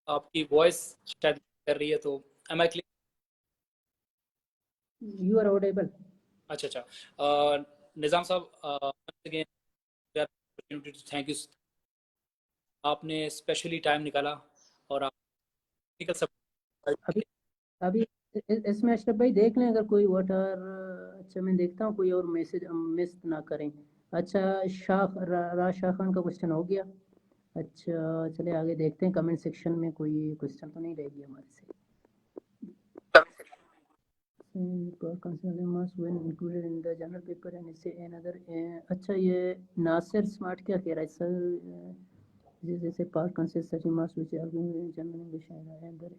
آپ کی وائس شاید کر رہی ہے, تو am I clear? You are audible. اچھا نظام صاحب, تھینک یو, آپ نے اسپیشلی ٹائم نکالا اور آپ نکل سب. ابھی اس میں اشرف بھائی دیکھ لیں اگر کوئی واٹر. اچھا میں دیکھتا ہوں کوئی اور میسج مس نہ کریں. اچھا شاہ خان کا کوشچن ہو گیا. اچھا چلے آگے دیکھتے ہیں, کمنٹ سیکشن میں کوئی کوشچن تو نہیں رہ گیا ہمارے سے. اچھا یہ ناصر اسمارٹ کیا کہہ رہا ہے سر, جیسے part consist 30 marks which are general English ہے ادر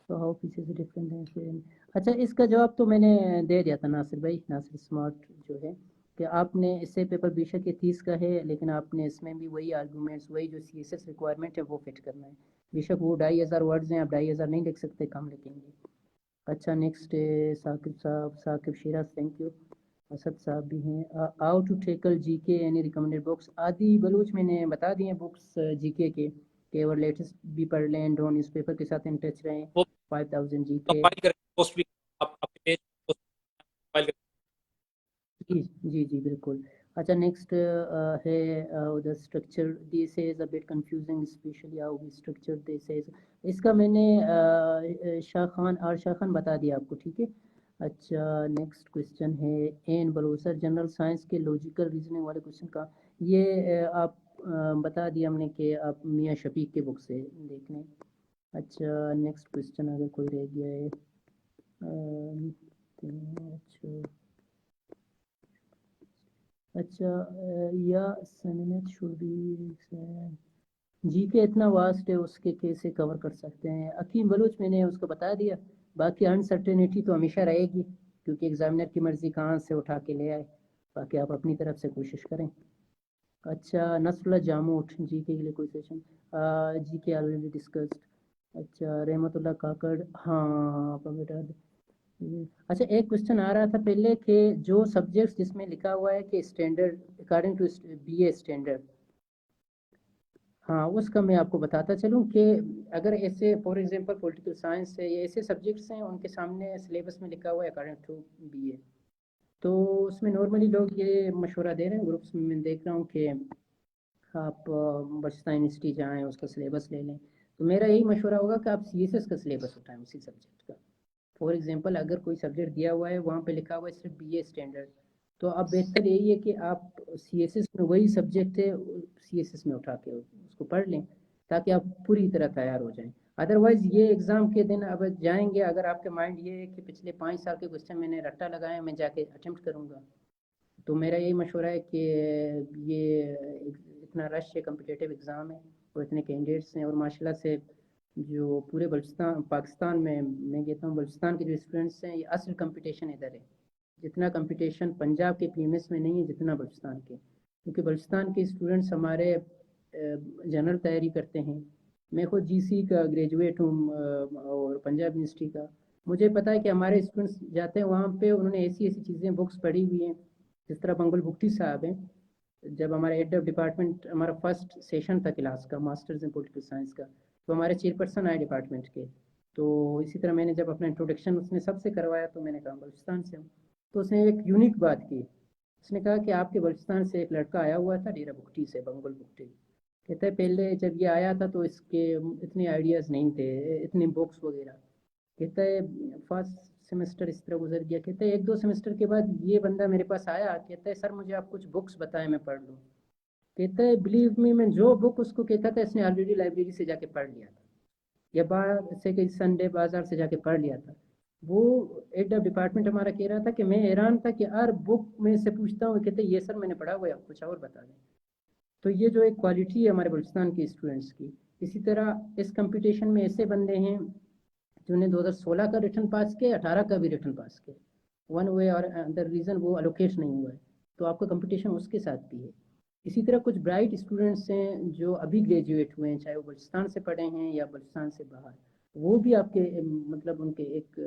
تو ہاؤ پیچھے سے ڈفرینٹ ہے. اچھا اس کا جواب تو میں نے دے دیا تھا ناصر بھائی, ناصر اسمارٹ جو ہے کہ آپ نے اس سے پیپر بے شک یہ 30 کا ہے لیکن آپ نے اس میں بھی وہی آرگومنٹس وہی جو سی ایس ایس ریکوائرمنٹ ہے وہ فٹ کرنا ہے. بے شک وہ 2500 ورڈز ہیں, آپ 2500 نہیں لکھ سکتے, کم لکھیں گے. اچھا نیکسٹ ثاقب صاحب, ثاقب شیراز, تھینک یو. اسد صاحب بھی ہیں. ہاؤ ٹو ٹیکل جی کے اینی ریکمنڈیڈ بکس. آدھی بلوچ میں نے بتا دی ہیں بکس جی کے کہ وہ لیٹسٹ بھی پڑھ لیں, ڈرون نیوز پیپر کے ساتھ ان ٹچ رہیں. وہ 5000 جی کے. کمپائل کریں, پوسٹ بھی آپ اپنے پیج کمپائل کریں. جی جی جی بالکل. اچھا نیکسٹ ہے the structure this is a bit confusing especially how we structure this is. اس کا میں نے شاہ خان بتا دیا آپ کو, ٹھیک ہے. اچھا نیکسٹ کوشچن ہے این بلوسر جنرل سائنس کے لاجیکل ریزننگ والے کوشچن کا. یہ آپ بتا دیا ہم نے کہ آپ میاں شفیق کے بک سے دیکھ لیں. اچھا نیکسٹ کوشچن اگر کوئی رہ گیا ہے. اچھا یا سیمنٹ شوڈ بی جی کے اتنا واسٹ ہے, اس کے کیسے کور کر سکتے ہیں. عقیم بلوچ میں نے اس کو بتا دیا. باقی انسرٹینٹی تو ہمیشہ رہے گی کیونکہ ایگزامنر کی مرضی کہاں سے اٹھا کے لے آئے. باقی آپ اپنی طرف سے کوشش کریں. اچھا نصر اللہ جاموٹ جی کے لیے کوئی سیشن جی کے آلریڈی ڈسکسڈ. اچھا رحمت اللہ کاکڑ, ہاں بیٹا. اچھا ایک کوشچن آ رہا تھا پہلے کہ جو سبجیکٹس جس میں لکھا ہوا ہے کہ standard according to be a standard, ہاں اس کا میں آپ کو بتاتا چلوں کہ اگر ایسے فار ایگزامپل پولیٹیکل سائنس ہے یا ایسے سبجیکٹس ہیں ان کے سامنے سلیبس میں لکھا ہوا ہے اکارڈنگ ٹو بی اے, تو اس میں نارملی لوگ یہ مشورہ دے رہے ہیں گروپس میں دیکھ رہا ہوں کہ آپ بلوچستان یونیورسٹی جائیں اس کا سلیبس لے لیں. تو میرا یہی مشورہ ہوگا کہ آپ سی ایس ایس کا سلیبس اٹھائیں اسی سبجیکٹ کا. فار ایگزامپل اگر کوئی سبجیکٹ دیا ہوا ہے وہاں پہ لکھا ہوا ہے صرف بی اے اسٹینڈرڈ, تو اب بہتر یہی ہے کہ آپ سی ایس ایس میں وہی سبجیکٹ ہے سی ایس ایس میں اٹھا کے اس کو پڑھ لیں تاکہ آپ پوری طرح تیار ہو جائیں. ادروائز یہ ایگزام کے دن اب جائیں گے اگر آپ کے مائنڈ یہ ہے کہ پچھلے 5 سال کے کوشچن میں نے رٹا لگایا میں جا کے اٹیمپٹ کروں گا, تو میرا یہی مشورہ ہے کہ یہ اتنا رش ہے, کمپٹیٹیو ایگزام ہے اور اتنے کینڈیڈیٹس ہیں, اور ماشاء اللہ سے جو پورے بلوچستان پاکستان میں کہتا ہوں بلوچستان کے جو اسٹوڈنٹس ہیں یہ اصل کمپٹیشن ادھر ہے. جتنا کمپٹیشن پنجاب کے پی ایم ایس میں نہیں ہے جتنا بلوچستان کے, کیونکہ بلوچستان کے اسٹوڈنٹس ہمارے جنرل تیاری کرتے ہیں. میں خود جی سی کا گریجویٹ ہوں اور پنجاب یونیورسٹی کا. مجھے پتا ہے کہ ہمارے اسٹوڈنٹس جاتے ہیں وہاں پہ انہوں نے ایسی چیزیں بکس پڑھی ہوئی ہیں, جس طرح بنگل بھٹی صاحب ہیں. جب ہمارا ایڈ ڈپارٹمنٹ ہمارا فرسٹ سیشن تھا کلاس کا ماسٹرز ان پولیٹیکل سائنس کا, تو ہمارے چیئر پرسن آئے ڈپارٹمنٹ کے. تو اسی طرح میں نے جب اپنا انٹروڈکشن اس نے سب سے کروایا تو میں نے کہا بلوچستان سے ہوں. تو اس نے ایک یونیک بات کی, اس نے کہا کہ آپ کے بلوچستان سے ایک لڑکا آیا ہوا تھا ڈیرا بگٹی سے, بنگل بگٹی. کہتا ہے پہلے جب یہ آیا تھا تو اس کے اتنے آئیڈیاز نہیں تھے, اتنے بکس وغیرہ. کہتا ہے فرسٹ سیمسٹر اس طرح گزر گیا. کہتا ہے 1-2 سیمسٹر کے بعد یہ بندہ میرے پاس آیا, کہتا ہے سر مجھے آپ کچھ بکس بتائیں میں پڑھ لوں. کہتا ہے بلیو می, میں جو بک اس کو کہتا تھا اس نے آلریڈی لائبریری سے جا کے پڑھ لیا تھا یا باہر سے کہ سنڈے بازار سے جا کے پڑھ لیا تھا. وہ ایڈ ڈپارٹمنٹ ہمارا کہہ رہا تھا کہ میں حیران تھا کہ ہر بک میں سے پوچھتا ہوں, کہتے یہ سر میں نے پڑھا ہوا ہے آپ کچھ اور بتا دیں. تو یہ جو ایک کوالٹی ہے ہمارے بلوچستان کے اسٹوڈنٹس کی. اسی طرح اس کمپٹیشن میں ایسے بندے ہیں جنہوں نے 2016 کا ریٹن پاس کیا, 18 کا بھی ریٹن پاس کیا, ون وے اور ادر ریزن وہ الوکیٹ نہیں ہوا ہے, تو آپ کا کمپٹیشن اس کے ساتھ بھی ہے. اسی طرح کچھ برائٹ اسٹوڈنٹس ہیں جو ابھی گریجویٹ ہوئے ہیں, چاہے وہ بلوچستان سے پڑھے ہیں یا بلوچستان سے باہر, وہ بھی آپ کے مطلب ان کے ایک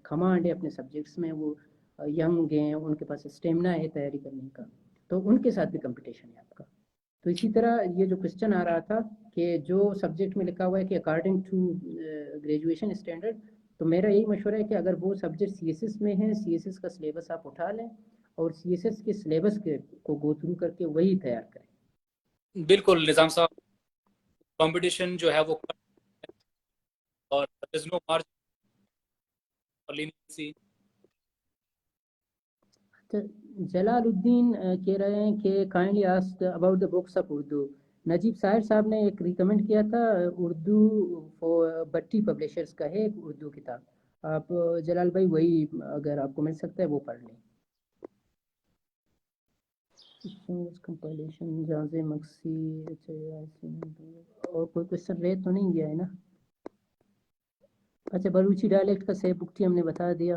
کمانڈ ہے اپنے سبجیکٹس میں, وہ ینگ ہیں, ان کے پاس اسٹیمنا ہے تیاری کرنے کا, تو ان کے ساتھ بھی کمپٹیشن ہے آپ کا. تو اسی طرح یہ جو کوشچن آ رہا تھا کہ جو سبجیکٹ میں لکھا ہوا ہے کہ اکارڈنگ ٹو گریجویشن اسٹینڈرڈ, تو میرا یہی مشورہ ہے کہ اگر وہ سبجیکٹ سی ایس ایس میں ہے, سی ایس ایس کا سلیبس آپ اٹھا لیں اور سی ایس ایس کے سلیبس کو گو تھرو کر کے وہی تیار کریں. بالکل نظام صاحب, کمپٹیشن جو ہے وہ اور no margin for leniency. جلال الدین کہہ رہے ہیں کہ kindly ask about the books of Urdu. Najeeb Sahir صاحب نے ایک ریکمینڈ کیا تھا اردو بٹی پبلشرز کا ہے ایک اردو کتاب, آپ جلال بھائی وہی اگر آپ کو مل سکتا ہے وہ پڑھ لیں. کمپائلیشن جاز مکسی, اور کوئی کوشچن رہ تو نہیں گیا ہے نا. اچھا بلوچی ڈائلیکٹ کا صحیح بکٹی ہم نے بتا دیا.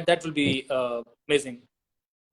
that will be amazing